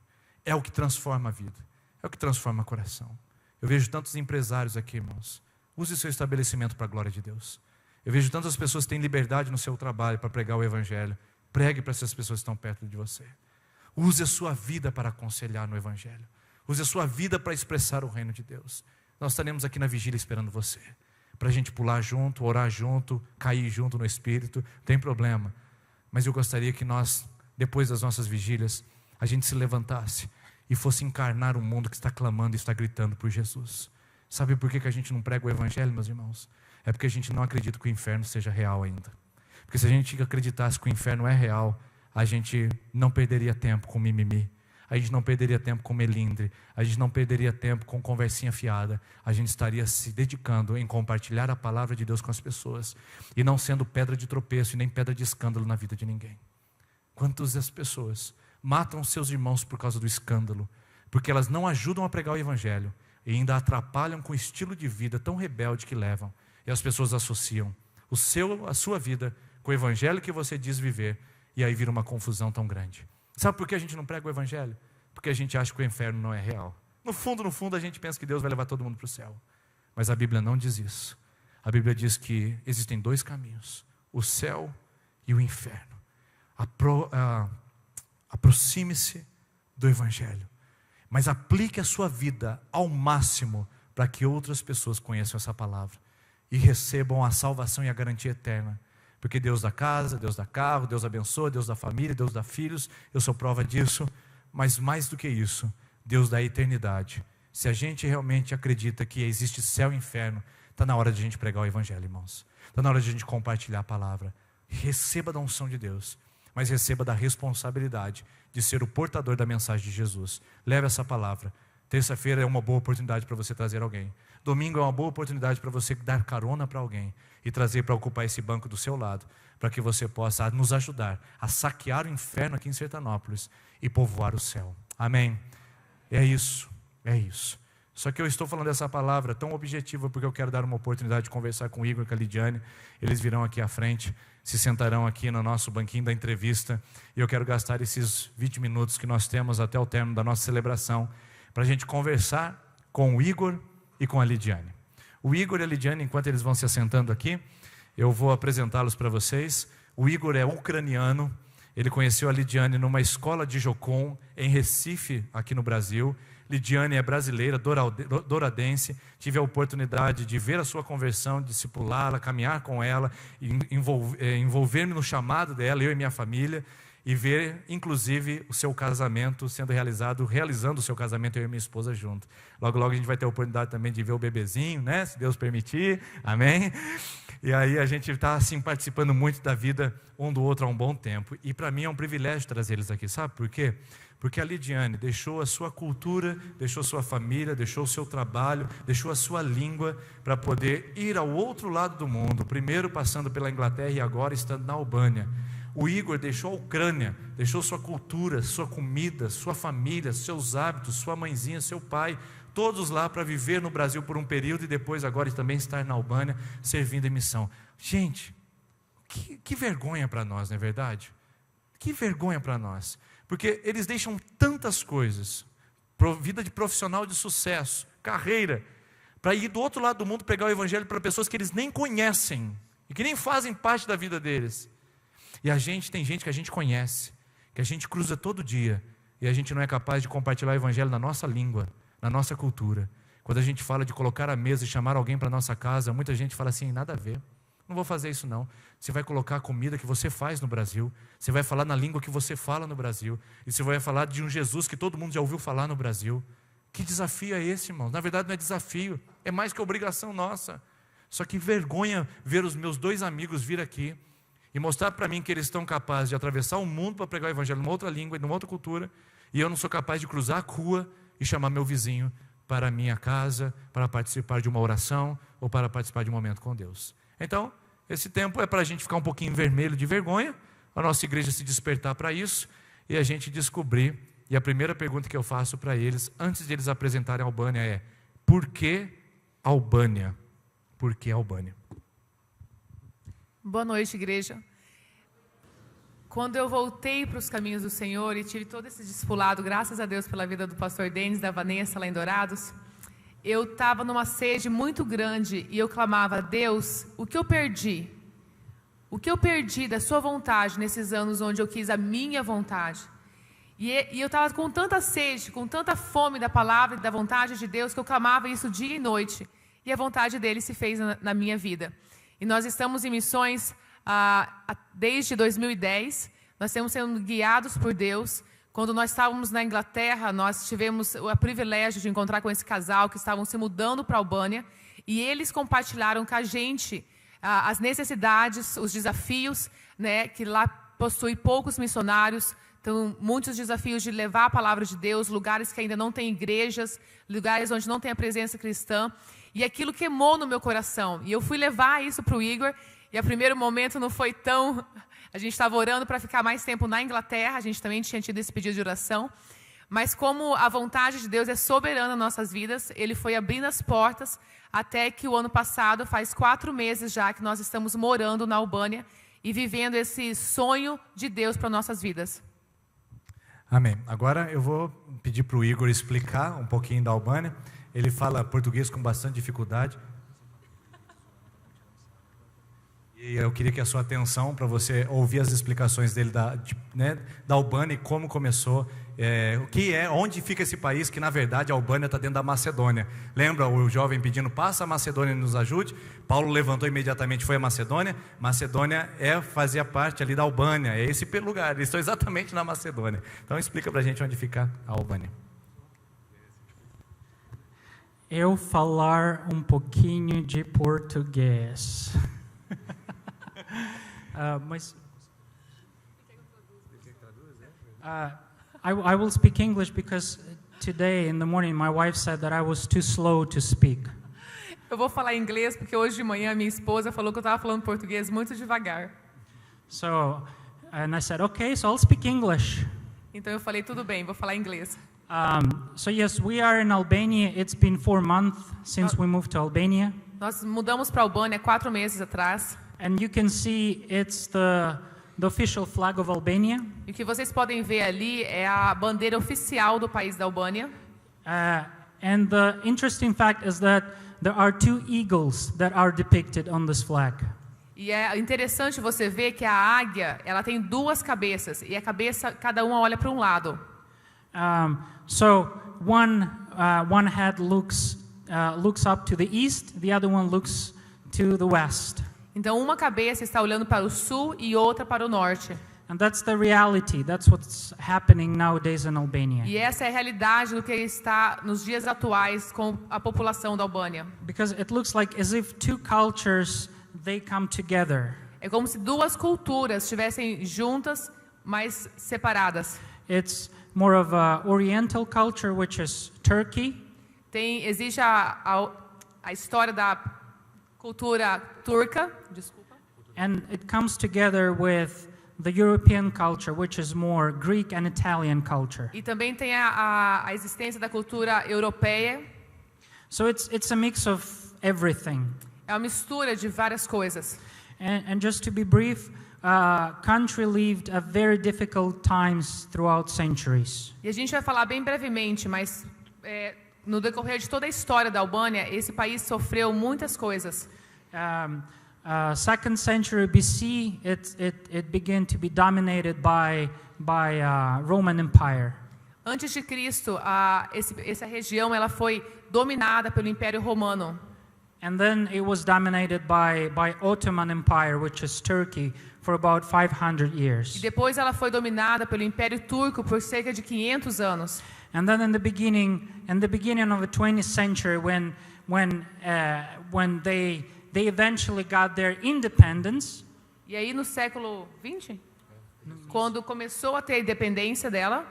É o que transforma a vida, é o que transforma o coração. Eu vejo tantos empresários aqui, irmãos. Use o seu estabelecimento para a glória de Deus. Eu vejo tantas pessoas que têm liberdade no seu trabalho para pregar o Evangelho. Pregue para essas pessoas que estão perto de você. Use a sua vida para aconselhar no Evangelho. Use a sua vida para expressar o reino de Deus. Nós estaremos aqui na vigília esperando você, para a gente pular junto, orar junto, cair junto no Espírito, não tem problema. Mas eu gostaria que nós, depois das nossas vigílias, a gente se levantasse e fosse encarnar um mundo que está clamando e está gritando por Jesus. Sabe por que a gente não prega o Evangelho, meus irmãos? É porque a gente não acredita que o inferno seja real ainda. Porque se a gente acreditasse que o inferno é real, a gente não perderia tempo com mimimi. A gente não perderia tempo com melindre, a gente não perderia tempo com conversinha fiada, a gente estaria se dedicando em compartilhar a palavra de Deus com as pessoas, e não sendo pedra de tropeço e nem pedra de escândalo na vida de ninguém. Quantas das pessoas matam seus irmãos por causa do escândalo, porque elas não ajudam a pregar o Evangelho, e ainda atrapalham com o estilo de vida tão rebelde que levam, e as pessoas associam a sua vida com o Evangelho que você diz viver, e aí vira uma confusão tão grande. Sabe por que a gente não prega o Evangelho? Porque a gente acha que o inferno não é real. No fundo, a gente pensa que Deus vai levar todo mundo para o céu. Mas a Bíblia não diz isso. A Bíblia diz que existem 2 caminhos: o céu e o inferno. Aproxime-se do Evangelho, mas aplique a sua vida ao máximo para que outras pessoas conheçam essa palavra e recebam a salvação e a garantia eterna. Porque Deus dá casa, Deus dá carro, Deus abençoa, Deus dá família, Deus dá filhos. Eu sou prova disso. Mas mais do que isso, Deus dá eternidade. Se a gente realmente acredita que existe céu e inferno, está na hora de a gente pregar o Evangelho, irmãos. Está na hora de a gente compartilhar a palavra. Receba da unção de Deus, mas receba da responsabilidade de ser o portador da mensagem de Jesus. Leve essa palavra. Terça-feira é uma boa oportunidade para você trazer alguém. Domingo é uma boa oportunidade para você dar carona para alguém e trazer para ocupar esse banco do seu lado, para que você possa nos ajudar a saquear o inferno aqui em Sertanópolis e povoar o céu. Amém? É isso. Só que eu estou falando dessa palavra tão objetiva porque eu quero dar uma oportunidade de conversar com o Igor e com a Lidiane. Eles virão aqui à frente, se sentarão aqui no nosso banquinho da entrevista, e eu quero gastar esses 20 minutos que nós temos até o término da nossa celebração para a gente conversar com o Igor e com a Lidiane. O Igor e a Lidiane, enquanto eles vão se assentando aqui, eu vou apresentá-los para vocês. O Igor é ucraniano, ele conheceu a Lidiane numa escola de Jocum, em Recife, aqui no Brasil. Lidiane é brasileira, douradense. Tive a oportunidade de ver a sua conversão, discipulá-la, caminhar com ela, envolver-me no chamado dela, eu e minha família, e ver, inclusive, o seu casamento sendo realizando o seu casamento, eu e minha esposa junto. Logo, logo a gente vai ter a oportunidade também de ver o bebezinho, né? Se Deus permitir, amém? E aí a gente está assim, participando muito da vida um do outro há um bom tempo. E para mim é um privilégio trazer eles aqui, sabe por quê? Porque a Lidiane deixou a sua cultura, deixou a sua família, deixou o seu trabalho, deixou a sua língua para poder ir ao outro lado do mundo, primeiro passando pela Inglaterra e agora estando na Albânia. O Igor deixou a Ucrânia, deixou sua cultura, sua comida, sua família, seus hábitos, sua mãezinha, seu pai, todos lá para viver no Brasil por um período e depois agora também estar na Albânia servindo em missão. Gente, que vergonha para nós, não é verdade? Que vergonha para nós, porque eles deixam tantas coisas, vida de profissional de sucesso, carreira, para ir do outro lado do mundo pregar o evangelho para pessoas que eles nem conhecem e que nem fazem parte da vida deles. E tem gente que a gente conhece, que a gente cruza todo dia, e a gente não é capaz de compartilhar o evangelho na nossa língua, na nossa cultura. Quando a gente fala de colocar a mesa e chamar alguém para a nossa casa, muita gente fala assim, nada a ver, não vou fazer isso não. Você vai colocar a comida que você faz no Brasil, você vai falar na língua que você fala no Brasil, e você vai falar de um Jesus que todo mundo já ouviu falar no Brasil. Que desafio é esse, irmãos? Na verdade não é desafio, é mais que obrigação nossa. Só que vergonha ver os meus 2 amigos vir aqui e mostrar para mim que eles estão capazes de atravessar o mundo para pregar o evangelho numa outra língua e numa outra cultura, e eu não sou capaz de cruzar a rua e chamar meu vizinho para a minha casa, para participar de uma oração ou para participar de um momento com Deus. Então, esse tempo é para a gente ficar um pouquinho vermelho de vergonha, a nossa igreja se despertar para isso e a gente descobrir. E a primeira pergunta que eu faço para eles, antes de eles apresentarem a Albânia, é: por que Albânia? Por que Albânia? Boa noite, igreja. Quando eu voltei para os caminhos do Senhor e tive todo esse discipulado, graças a Deus pela vida do pastor Denis, da Vanessa lá em Dourados, eu estava numa sede muito grande e eu clamava: Deus, o que eu perdi? O que eu perdi da sua vontade nesses anos onde eu quis a minha vontade? E eu estava com tanta sede, com tanta fome da palavra e da vontade de Deus, que eu clamava isso dia e noite. E a vontade dele se fez na minha vida. E nós estamos em missões desde 2010. Nós estamos sendo guiados por Deus. Quando nós estávamos na Inglaterra, nós tivemos o privilégio de encontrar com esse casal que estavam se mudando para a Albânia. E eles compartilharam com a gente as necessidades, os desafios, né, que lá possui poucos missionários. Então, muitos desafios de levar a palavra de Deus, lugares que ainda não tem igrejas, lugares onde não tem a presença cristã. E aquilo queimou no meu coração. E eu fui levar isso para o Igor. E a primeiro momento não foi tão... A gente estava orando para ficar mais tempo na Inglaterra. A gente também tinha tido esse pedido de oração. Mas como a vontade de Deus é soberana nas nossas vidas, Ele foi abrindo as portas até que o ano passado, faz 4 meses já, que nós estamos morando na Albânia e vivendo esse sonho de Deus para nossas vidas. Amém. Agora eu vou pedir para o Igor explicar um pouquinho da Albânia. Ele fala português com bastante dificuldade. E eu queria que a sua atenção para você ouvir as explicações dele da Albânia e como começou, onde fica esse país, que na verdade a Albânia está dentro da Macedônia. Lembra o jovem pedindo: passa a Macedônia e nos ajude? Paulo levantou imediatamente, foi a Macedônia. Macedônia fazia parte ali da Albânia, é esse lugar, eles estão exatamente na Macedônia. Então explica para a gente onde fica a Albânia. Eu falar um pouquinho de português. Mas I will speak English because today in the morning my wife said that I was too slow to speak. Eu vou falar inglês porque hoje de manhã minha esposa falou que eu estava falando português muito devagar. And I said, okay, so I'll speak English. Então eu falei: tudo bem, vou falar inglês. So yes, we are in Albania. It's been 4 months since we moved to Albania. Nós mudamos para a Albânia 4 meses atrás. And you can see it's the official flag of Albania. E o que vocês podem ver ali é a bandeira oficial do país da Albânia. And the interesting fact is that there are 2 eagles that are depicted on this flag. E é interessante você ver que a águia, ela tem 2 cabeças e a cabeça, cada uma olha para um lado. So one head looks up to the east, the other one looks to the west. Então uma cabeça está olhando para o sul e outra para o norte. And that's the reality. That's what's happening nowadays in Albania. E essa é a realidade do que está nos dias atuais com a população da Albânia. Because it looks like as if 2 cultures they come together. É como se 2 culturas estivessem juntas, mas separadas. It's more of a Oriental culture, which is Turkey. Existe a história da cultura turca, desculpa. And it comes together with the European culture, which is more Greek and Italian culture. E também tem a existência da cultura europeia. So it's a mix of everything. É uma mistura de várias coisas. And just to be brief, country lived a very difficult times throughout centuries. E a gente vai falar bem brevemente, mas no decorrer de toda a história da Albânia, esse país sofreu muitas coisas. 2nd century BC, it began to be dominated by Roman Empire. Antes de Cristo, essa região ela foi dominada pelo Império Romano. And then it was dominated by Ottoman Empire, which is Turkey, for about 500 E years. depois ela foi dominada pelo Império Turco por cerca de 500 anos. And then in the beginning of the 20th century, when they eventually got their independence, E aí no século 20, quando começou a ter a independência dela,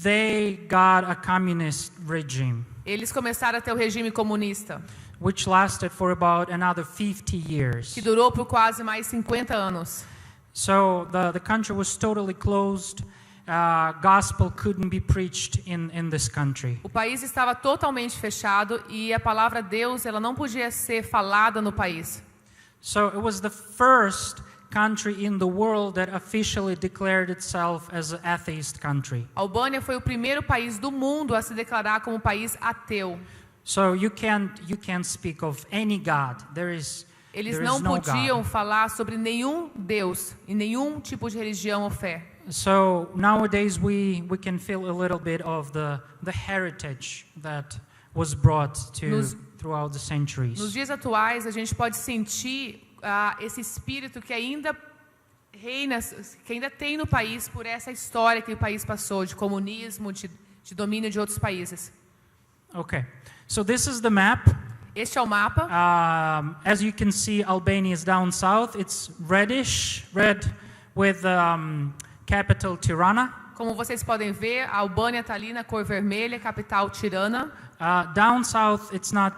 they got a communist regime, eles começaram a ter o regime comunista, which lasted for about another 50 years. que durou por quase mais 50 anos. So the country was totally closed. Gospel couldn't be preached in this country. O país estava totalmente fechado e a palavra Deus ela não podia ser falada no país. So it was the first country in the world that officially declared itself as an atheist country. A Albânia foi o primeiro país do mundo a se declarar como país ateu. So you can't speak of any God. Eles não no podiam God. falar sobre nenhum Deus e nenhum tipo de religião ou fé. So nowadays we can feel a little bit of the heritage that was brought throughout the centuries. Nos dias atuais a gente pode sentir esse espírito que ainda reina, que ainda tem no país por essa história que o país passou de comunismo, de domínio de outros países. Okay, so this is the map. Este é o mapa. As you can see, Albania is down south. It's red with capital Tirana. Como vocês podem ver, a Albânia está ali na cor vermelha, capital Tirana. Down south, it's not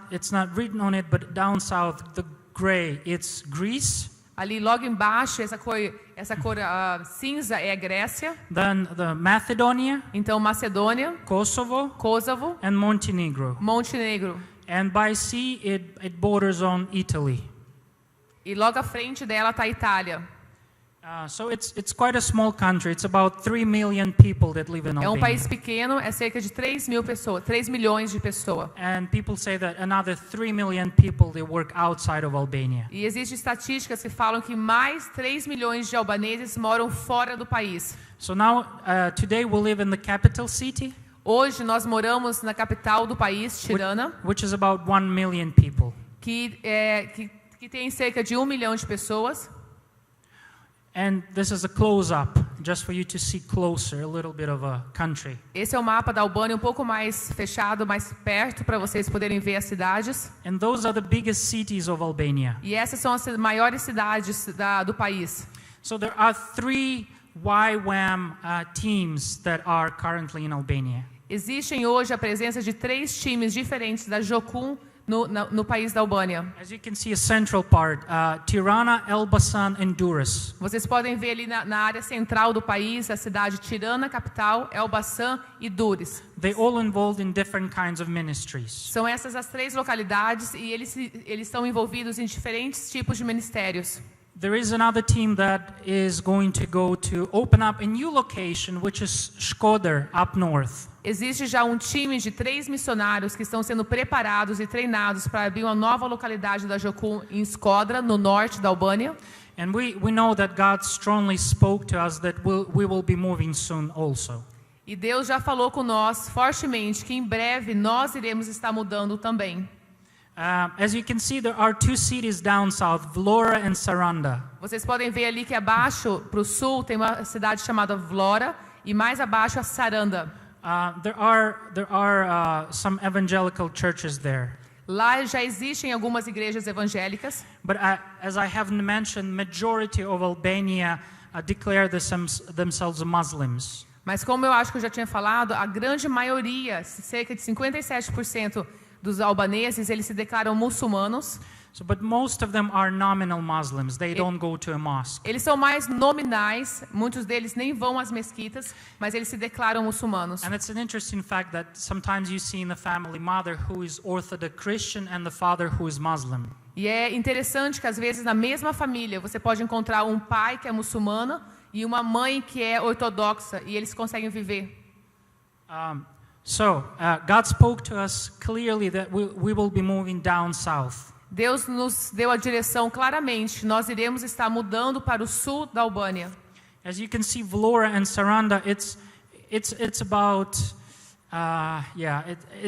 written on it, but down south, the gray, it's Greece. Ali logo embaixo, essa cor cinza é a Grécia. Then the Macedonia, Então Macedônia, Kosovo, and Montenegro. And by sea, it borders on Italy. E logo à frente dela está a Itália. So it's quite a small country. It's about 3 million people that live in Albania. É um país pequeno, é cerca de 3 milhões de pessoas. And people say that another 3 million people they work outside of Albania. E existem estatísticas que falam que mais 3 milhões de albaneses moram fora do país. So now today we live in the capital city. Hoje nós moramos na capital do país, Tirana, which is about 1 million people. que tem cerca de 1 milhão de pessoas. And this is a close-up, just for you to see closer a little bit of a country. Esse é o mapa da Albânia um pouco mais fechado, mais perto, para vocês poderem ver as cidades. And those are the biggest cities of Albania. E essas são as maiores cidades do país. So there are 3 YWAM teams that are currently in Albania. Existem hoje a presença de 3 times diferentes da Jocum no país da Albânia. As you can see, a central part, Tirana, Elbasan, and Durrës. Vocês podem ver ali na área central do país a cidade Tirana, capital, Elbasan e Durrës. They all involved in different kinds of ministries. São essas as 3 localidades e eles estão envolvidos em diferentes tipos de ministérios. There is another team that is going to go to open up a new location, which is Shkodër, up north. Existe já um time de 3 missionários que estão sendo preparados e treinados para abrir uma nova localidade da Jocum em Shkodra, no norte da Albânia. And we know that God strongly spoke to us that we will be moving soon also. E Deus já falou com nós fortemente que em breve nós iremos estar mudando também. As you can see, there are 2 cities down south, Vlora and Saranda. Vocês podem ver ali que abaixo, para o sul, tem uma cidade chamada Vlora e mais abaixo a Saranda. There are some evangelical churches there. Lá já existem algumas igrejas evangélicas. But as I have mentioned, majority of Albania declare themselves Muslims. Mas como eu acho que eu já tinha falado, a grande maioria, cerca de 57% dos albaneses, eles se declaram muçulmanos. But most of them are nominal Muslims. They don't go to a mosque. Eles são mais nominais, muitos deles nem vão às mesquitas, mas eles se declaram muçulmanos. And it's an interesting fact that sometimes you see in the family mother who is Orthodox Christian and the father who is Muslim. E é interessante que às vezes na mesma família você pode encontrar um pai que é muçulmano e uma mãe que é ortodoxa e eles conseguem viver. So, God spoke to us clearly that we will be moving down south. Deus nos deu a direção claramente. Nós iremos estar mudando para o sul da Albânia. As you can see, Vlora and Saranda, it's about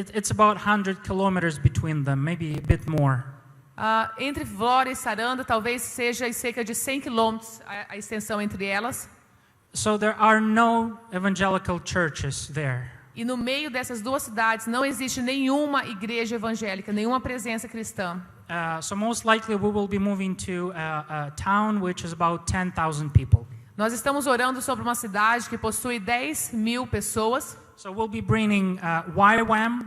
it's about 100 kilometers between them, maybe a bit more. Entre Vlora e Saranda, talvez seja cerca de 100 quilômetros a extensão entre elas. So there are no evangelical churches there. E no meio dessas duas cidades não existe nenhuma igreja evangélica, nenhuma presença cristã. So most likely we will be moving to a town which is about 10,000 people. Nós estamos orando sobre uma cidade que possui 10.000 pessoas. So we'll be bringing YWAM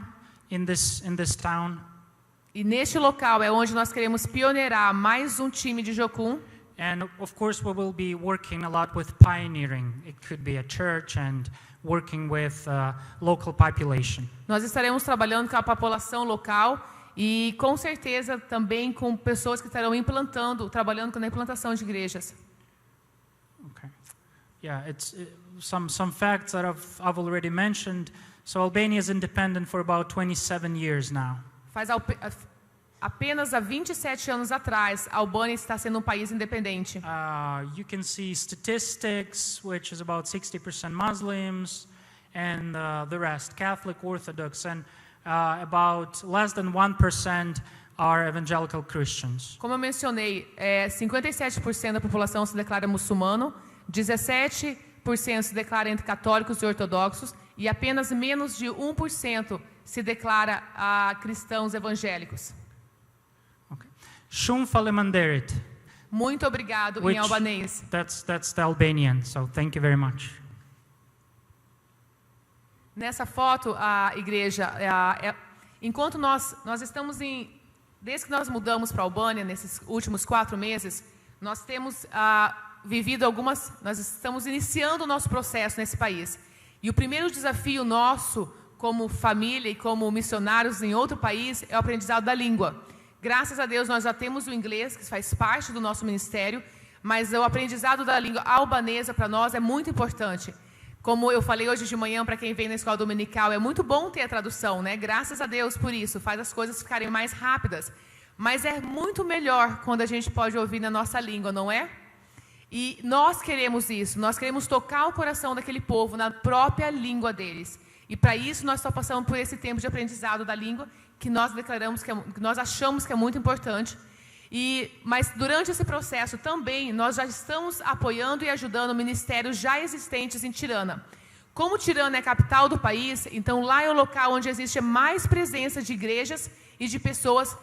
in this town. E neste local é onde nós queremos pioneirar mais um time de Jocum. And of course we will be working a lot with pioneering. It could be a church and working with local population. Nós estaremos trabalhando com a população local e com certeza também com pessoas que estarão trabalhando na implantação de igrejas. Okay. Yeah, it's some facts that I've already mentioned. So Albania is independent for about 27 years now. Apenas há 27 anos atrás, a Albânia está sendo um país independente. You can see statistics, which is about 60% Muslims, and the rest Catholic, Orthodox, and about less than 1% are evangelical Christians. Como eu mencionei, 57% da população se declara muçulmano, 17% se declara entre católicos e ortodoxos, e apenas menos de 1% se declara cristãos evangélicos. Shumë faleminderit. Muito obrigado em albanês. That's the Albanian, so thank you very much. Nessa foto, a igreja, enquanto nós estamos desde que nós mudamos para a Albânia, nesses últimos 4 meses, nós temos nós estamos iniciando o nosso processo nesse país. E o primeiro desafio nosso, como família e como missionários em outro país, é o aprendizado da língua. Graças a Deus nós já temos o inglês, que faz parte do nosso ministério, mas o aprendizado da língua albanesa para nós é muito importante. Como eu falei hoje de manhã para quem vem na escola dominical, é muito bom ter a tradução, né? Graças a Deus por isso, faz as coisas ficarem mais rápidas. Mas é muito melhor quando a gente pode ouvir na nossa língua, não é? E nós queremos isso, nós queremos tocar o coração daquele povo na própria língua deles. E para isso nós só passamos por esse tempo de aprendizado da língua, que nós declaramos que nós achamos que é muito importante. Mas durante esse processo também nós já estamos apoiando e ajudando ministérios já existentes em Tirana. Como Tirana é a capital do país, então lá é o local onde existe mais presença de igrejas e de pessoas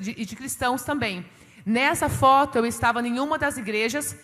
de cristãos também. Nessa foto eu estava em uma das igrejas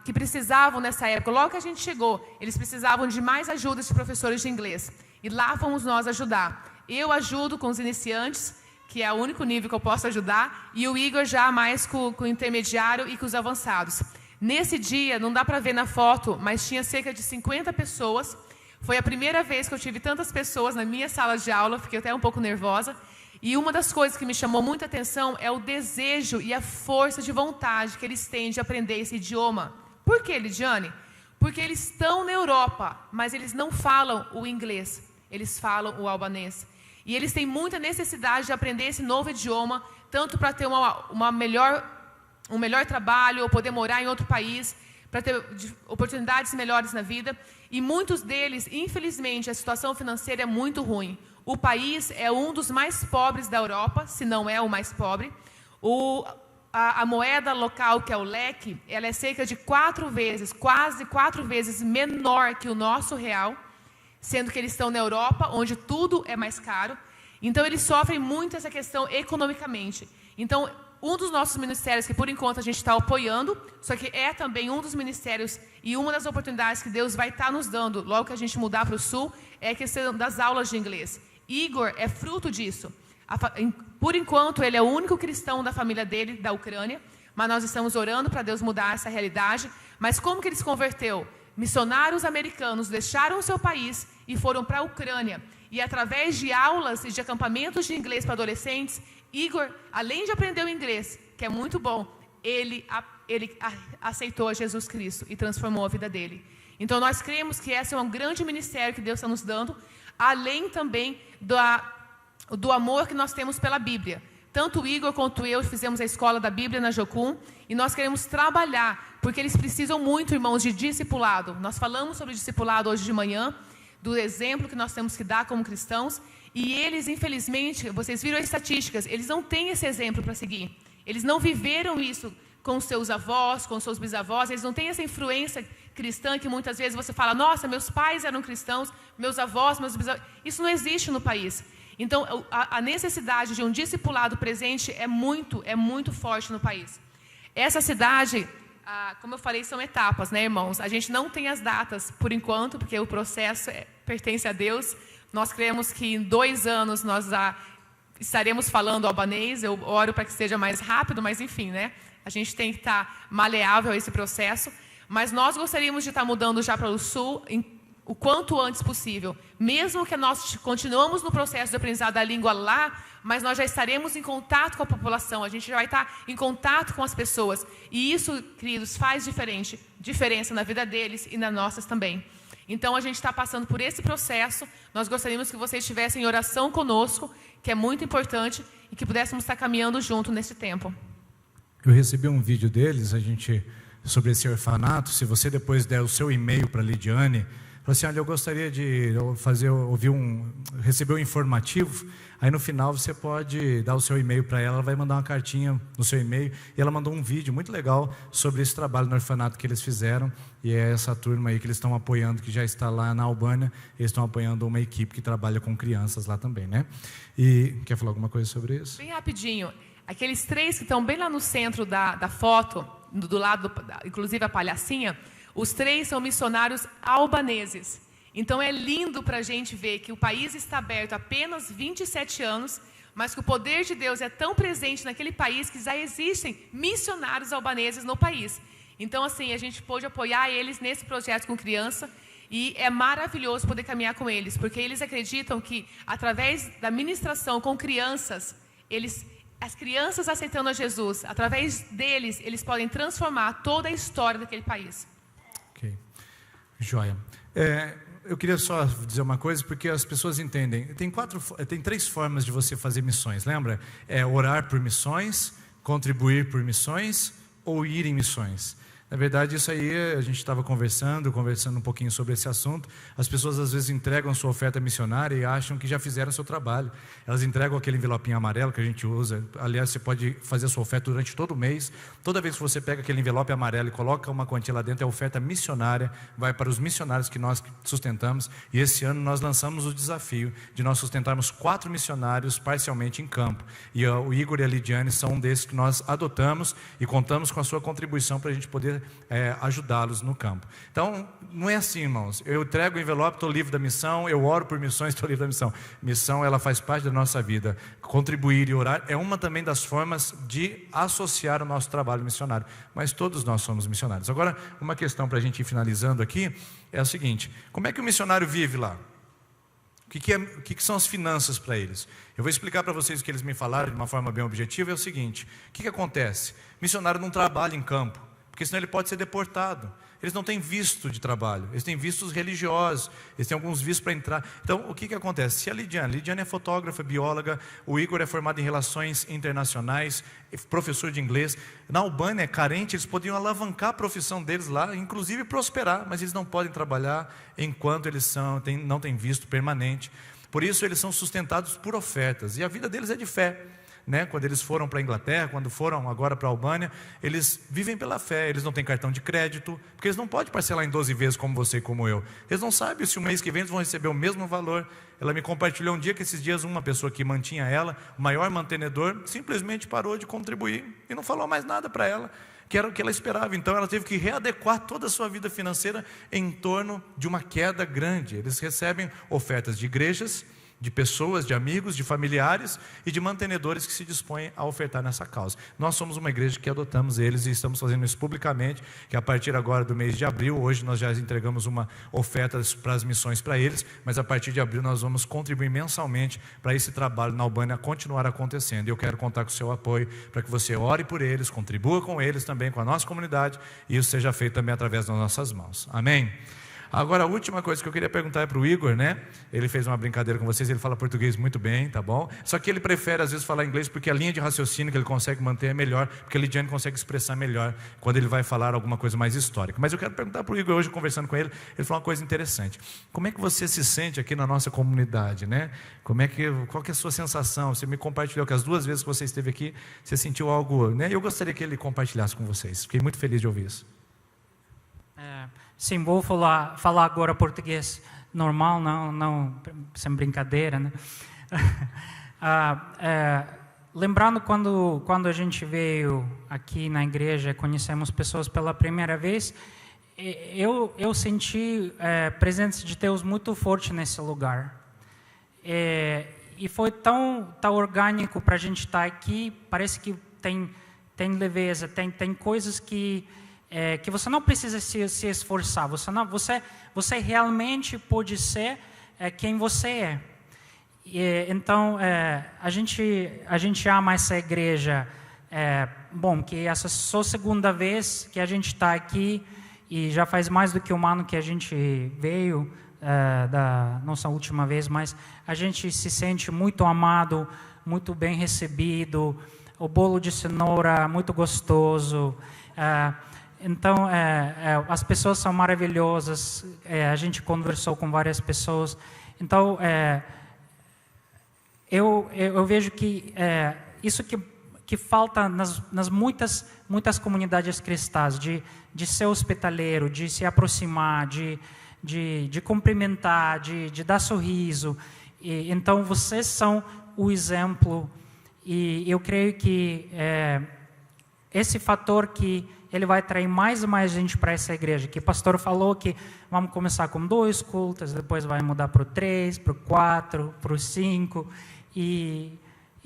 que precisavam nessa época. Logo que a gente chegou, eles precisavam de mais ajuda de professores de inglês. E lá fomos nós ajudar. Eu ajudo com os iniciantes, que é o único nível que eu posso ajudar, e o Igor já mais com o intermediário e com os avançados. Nesse dia, não dá para ver na foto, mas tinha cerca de 50 pessoas. Foi a primeira vez que eu tive tantas pessoas na minha sala de aula, fiquei até um pouco nervosa. E uma das coisas que me chamou muita atenção é o desejo e a força de vontade que eles têm de aprender esse idioma. Por que, Lidiane? Porque eles estão na Europa, mas eles não falam o inglês, eles falam o albanês. E eles têm muita necessidade de aprender esse novo idioma, tanto para ter um melhor trabalho, ou poder morar em outro país, para ter oportunidades melhores na vida. E muitos deles, infelizmente, a situação financeira é muito ruim. O país é um dos mais pobres da Europa, se não é o mais pobre. A moeda local, que é o leque, ela é cerca de 4 vezes, quase 4 vezes menor que o nosso real, sendo que eles estão na Europa, onde tudo é mais caro. Então, eles sofrem muito essa questão economicamente. Então, um dos nossos ministérios, que por enquanto a gente está apoiando, só que é também um dos ministérios e uma das oportunidades que Deus vai estar nos dando, logo que a gente mudar para o Sul, é a questão das aulas de inglês. Igor é fruto disso. Por enquanto, ele é o único cristão da família dele, da Ucrânia, mas nós estamos orando para Deus mudar essa realidade. Mas como que ele se converteu? Missionários americanos deixaram o seu país e foram para a Ucrânia. E através de aulas e de acampamentos de inglês para adolescentes, Igor, além de aprender o inglês, que é muito bom, ele aceitou a Jesus Cristo e transformou a vida dele. Então nós cremos que esse é um grande ministério que Deus está nos dando. além também do amor que nós temos pela Bíblia. Tanto o Igor quanto eu fizemos a escola da Bíblia na Jocum, e nós queremos trabalhar, porque eles precisam muito, irmãos, de discipulado. Nós falamos sobre discipulado hoje de manhã, do exemplo que nós temos que dar como cristãos, e eles, infelizmente, vocês viram as estatísticas, eles não têm esse exemplo para seguir. Eles não viveram isso com seus avós, com seus bisavós, eles não têm essa influência cristã que muitas vezes você fala, nossa, meus pais eram cristãos, meus avós, meus bisavós. Isso não existe no país. Então, a necessidade de um discipulado presente é muito forte no país. Essa cidade, como eu falei, são etapas, né, irmãos? A gente não tem as datas por enquanto, porque o processo pertence a Deus. Nós cremos que em 2 anos nós estaremos falando albanês. Eu oro para que seja mais rápido, mas enfim, né? A gente tem que estar maleável a esse processo. Mas nós gostaríamos de estar mudando já para o sul o quanto antes possível. Mesmo que nós continuamos no processo de aprendizado da língua lá, mas nós já estaremos em contato com a população, a gente já vai estar em contato com as pessoas. E isso, queridos, faz diferença na vida deles e nas nossas também. Então, a gente está passando por esse processo. Nós gostaríamos que vocês estivessem em oração conosco, que é muito importante, e que pudéssemos estar caminhando junto nesse tempo. Eu recebi um vídeo deles, sobre esse orfanato. Se você depois der o seu e-mail para a Lidiane, falou assim, olha, eu gostaria de receber um informativo, aí no final você pode dar o seu e-mail para ela vai mandar uma cartinha no seu e-mail, e ela mandou um vídeo muito legal sobre esse trabalho no orfanato que eles fizeram, e é essa turma aí que eles estão apoiando, que já está lá na Albânia, eles estão apoiando uma equipe que trabalha com crianças lá também, né? E quer falar alguma coisa sobre isso? Bem rapidinho, aqueles 3 que estão bem lá no centro da foto, do lado, inclusive a palhacinha, os 3 são missionários albaneses. Então é lindo para a gente ver que o país está aberto há apenas 27 anos, mas que o poder de Deus é tão presente naquele país que já existem missionários albaneses no país. Então, assim, a gente pôde apoiar eles nesse projeto com criança, e é maravilhoso poder caminhar com eles, porque eles acreditam que, através da ministração com crianças, as crianças aceitando a Jesus, através deles, eles podem transformar toda a história daquele país. Ok, joia. Eu queria só dizer uma coisa, porque as pessoas entendem. Tem 3 formas de você fazer missões, lembra? Orar por missões, contribuir por missões ou ir em missões. Na verdade, isso aí a gente estava conversando um pouquinho sobre esse assunto. As pessoas às vezes entregam sua oferta missionária e acham que já fizeram o seu trabalho. Elas entregam aquele envelopinho amarelo que a gente usa. Aliás, você pode fazer a sua oferta durante todo o mês. Toda vez que você pega aquele envelope amarelo e coloca uma quantia lá dentro, é a oferta missionária, vai para os missionários que nós sustentamos. E esse ano nós lançamos o desafio de nós sustentarmos 4 missionários parcialmente em campo. E o Igor e a Lidiane são um desses que nós adotamos e contamos com a sua contribuição para a gente poder ajudá-los no campo. Então, não é assim, irmãos. Eu entrego o envelope, estou livre da missão, eu oro por missões, estou livre da missão. Missão, ela faz parte da nossa vida. Contribuir e orar é uma também das formas de associar o nosso trabalho missionário. Mas todos nós somos missionários. Agora, uma questão para a gente ir finalizando aqui, é o seguinte: como é que o missionário vive lá? O que são as finanças para eles? Eu vou explicar para vocês o que eles me falaram de uma forma bem objetiva. É o seguinte: o que acontece? O missionário não trabalha em campo, porque senão ele pode ser deportado. Eles não têm visto de trabalho, eles têm vistos religiosos, eles têm alguns vistos para entrar. Então, o que acontece? Se a Lidiane é fotógrafa, bióloga, o Igor é formado em relações internacionais, professor de inglês. Na Albânia é carente, eles poderiam alavancar a profissão deles lá, inclusive prosperar, mas eles não podem trabalhar enquanto eles não têm visto permanente. Por isso, eles são sustentados por ofertas, e a vida deles é de fé. Quando eles foram para a Inglaterra, quando foram agora para a Albânia, eles vivem pela fé. Eles não têm cartão de crédito, porque eles não podem parcelar em 12 vezes como você e como eu. Eles não sabem se o mês que vem eles vão receber o mesmo valor. Ela me compartilhou um dia que esses dias uma pessoa que mantinha ela, o maior mantenedor, simplesmente parou de contribuir e não falou mais nada para ela, que era o que ela esperava. Então ela teve que readequar toda a sua vida financeira em torno de uma queda grande. Eles recebem ofertas de igrejas, de pessoas, de amigos, de familiares e de mantenedores que se dispõem a ofertar nessa causa. Nós somos uma igreja que adotamos eles e estamos fazendo isso publicamente, que a partir agora do mês de abril, hoje nós já entregamos uma oferta para as missões para eles, mas a partir de abril nós vamos contribuir mensalmente para esse trabalho na Albânia continuar acontecendo. E eu quero contar com o seu apoio para que você ore por eles, contribua com eles também, com a nossa comunidade, e isso seja feito também através das nossas mãos. Amém? Agora, a última coisa que eu queria perguntar é para o Igor, né? Ele fez uma brincadeira com vocês, ele fala português muito bem, tá bom? Só que ele prefere, às vezes, falar inglês porque a linha de raciocínio que ele consegue manter é melhor, porque a Lidiane consegue expressar melhor quando ele vai falar alguma coisa mais histórica. Mas eu quero perguntar para o Igor hoje, conversando com ele, ele falou uma coisa interessante. Como é que você se sente aqui na nossa comunidade, né? Qual que é a sua sensação? Você me compartilhou que as 2 vezes que você esteve aqui, você sentiu algo, né? Eu gostaria que ele compartilhasse com vocês. Fiquei muito feliz de ouvir isso. Sim, vou falar agora português normal, não sem brincadeira, né? Lembrando quando a gente veio aqui na igreja, conhecemos pessoas pela primeira vez, eu senti a presença de Deus muito forte nesse lugar. E foi tão orgânico para a gente estar aqui, parece que tem leveza, tem coisas que você não precisa se esforçar, você realmente pode ser quem você é. Então, a gente ama essa igreja, que essa só a segunda vez que a gente está aqui, e já faz mais do que 1 ano que a gente veio, da nossa última vez, mas a gente se sente muito amado, muito bem recebido, o bolo de cenoura muito gostoso, então as pessoas são maravilhosas, a gente conversou com várias pessoas, então eu vejo que isso que falta nas muitas comunidades cristãs, de ser hospitaleiro, de se aproximar, de cumprimentar, de dar sorriso. Então, vocês são o exemplo. E eu creio que esse fator que ele vai atrair mais e mais gente para essa igreja. Que o pastor falou que vamos começar com 2 cultos, depois vai mudar para o 3, para o 4, para o 5. E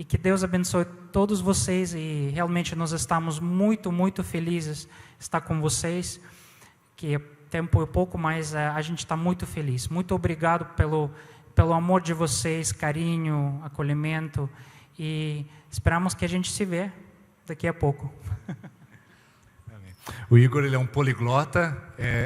que Deus abençoe todos vocês. E realmente nós estamos muito, muito felizes de estar com vocês. Que tempo é pouco, mas a gente está muito feliz. Muito obrigado pelo amor de vocês, carinho, acolhimento, e esperamos que a gente se vê daqui a pouco. O Igor, ele é um poliglota,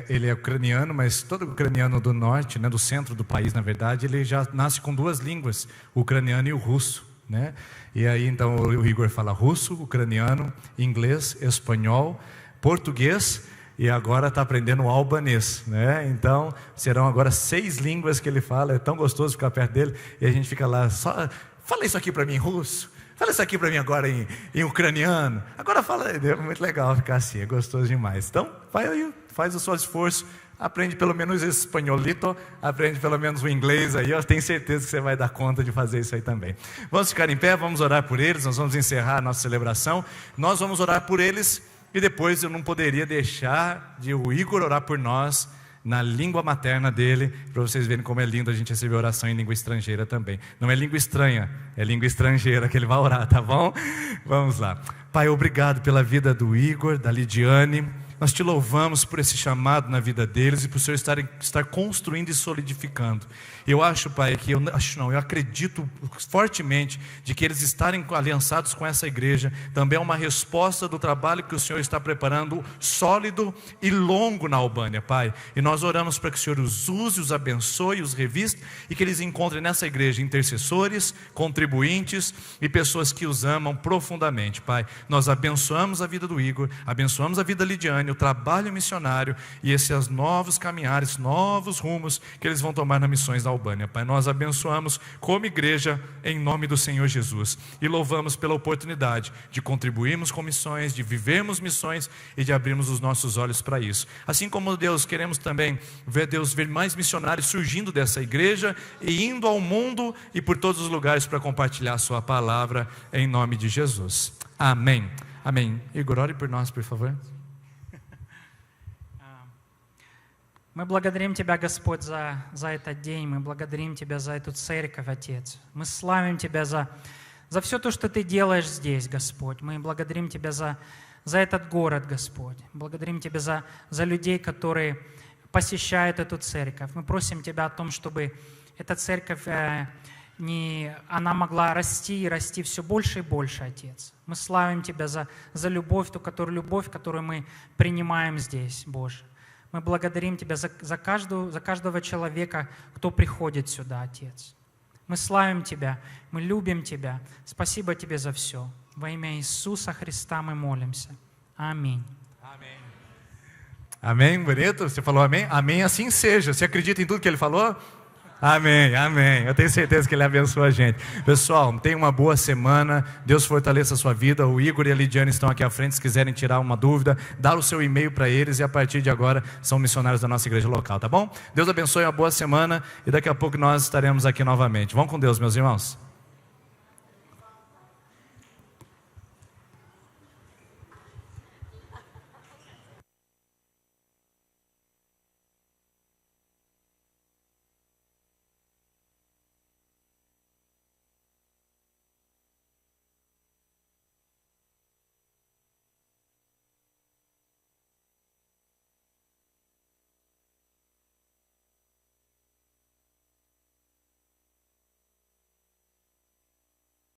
ele é ucraniano, mas todo ucraniano do norte, né, do centro do país, na verdade, ele já nasce com 2 línguas, o ucraniano e o russo, né? E aí, então, o Igor fala russo, ucraniano, inglês, espanhol, português, e agora está aprendendo o albanês, né? Então, serão agora 6 línguas que ele fala. É tão gostoso ficar perto dele. E a gente fica lá, só fala isso aqui para mim em russo. Fala isso aqui para mim agora em ucraniano. Agora fala, é muito legal ficar assim, é gostoso demais. Então, vai aí, faz o seu esforço. Aprende pelo menos esse espanholito, aprende pelo menos o inglês aí. Eu tenho certeza que você vai dar conta de fazer isso aí também. Vamos ficar em pé, vamos orar por eles. Nós vamos encerrar a nossa celebração. Nós vamos orar por eles. E depois eu não poderia deixar de o Igor orar por nós na língua materna dele, para vocês verem como é lindo a gente receber oração em língua estrangeira também. Não é língua estranha, é língua estrangeira que ele vai orar, tá bom? Vamos lá. Pai, obrigado pela vida do Igor, da Lidiane. Nós te louvamos por esse chamado na vida deles e por o Senhor estar construindo e solidificando. Eu acho, Pai, eu acredito fortemente de que eles estarem aliançados com essa igreja também é uma resposta do trabalho que o Senhor está preparando, sólido e longo na Albânia, Pai. E nós oramos para que o Senhor os use, os abençoe, os revista e que eles encontrem nessa igreja intercessores, contribuintes e pessoas que os amam profundamente, Pai. Nós abençoamos a vida do Igor, abençoamos a vida da Lidiane, o trabalho missionário e esses novos caminhares, novos rumos que eles vão tomar nas missões da Albânia, Pai. Nós abençoamos como igreja em nome do Senhor Jesus e louvamos pela oportunidade de contribuirmos com missões, de vivermos missões e de abrirmos os nossos olhos para isso. Assim como Deus, queremos também ver mais missionários surgindo dessa igreja e indo ao mundo e por todos os lugares para compartilhar a sua palavra em nome de Jesus. Amém. Amém. Igor, ore por nós, por favor. Мы благодарим Тебя, Господь, за этот день, мы благодарим Тебя за эту церковь, Отец. Мы славим Тебя за все то, что Ты делаешь здесь, Господь. Мы благодарим Тебя за этот город, Господь. Благодарим Тебя за людей, которые посещают эту церковь. Мы просим Тебя о том, чтобы эта церковь, она могла расти и расти все больше и больше, Отец. Мы славим Тебя за любовь, которую мы принимаем здесь, Боже. Мы благодарим Тебя за каждого человека, кто приходит сюда, Отец. Мы славим Тебя, мы любим Тебя. Спасибо Тебе за все. Во имя Иисуса Христа мы молимся. Амém. Amém, bonito? Você falou amém? Amém, assim seja. Você acredita em tudo que ele falou? Amém, amém. Eu tenho certeza que ele abençoa a gente. Pessoal, tenha uma boa semana. Deus fortaleça a sua vida. O Igor e a Lidiane estão aqui à frente. Se quiserem tirar uma dúvida, dá o seu e-mail para eles. E a partir de agora são missionários da nossa igreja local, tá bom? Deus abençoe, uma boa semana. E daqui a pouco nós estaremos aqui novamente. Vão com Deus, meus irmãos.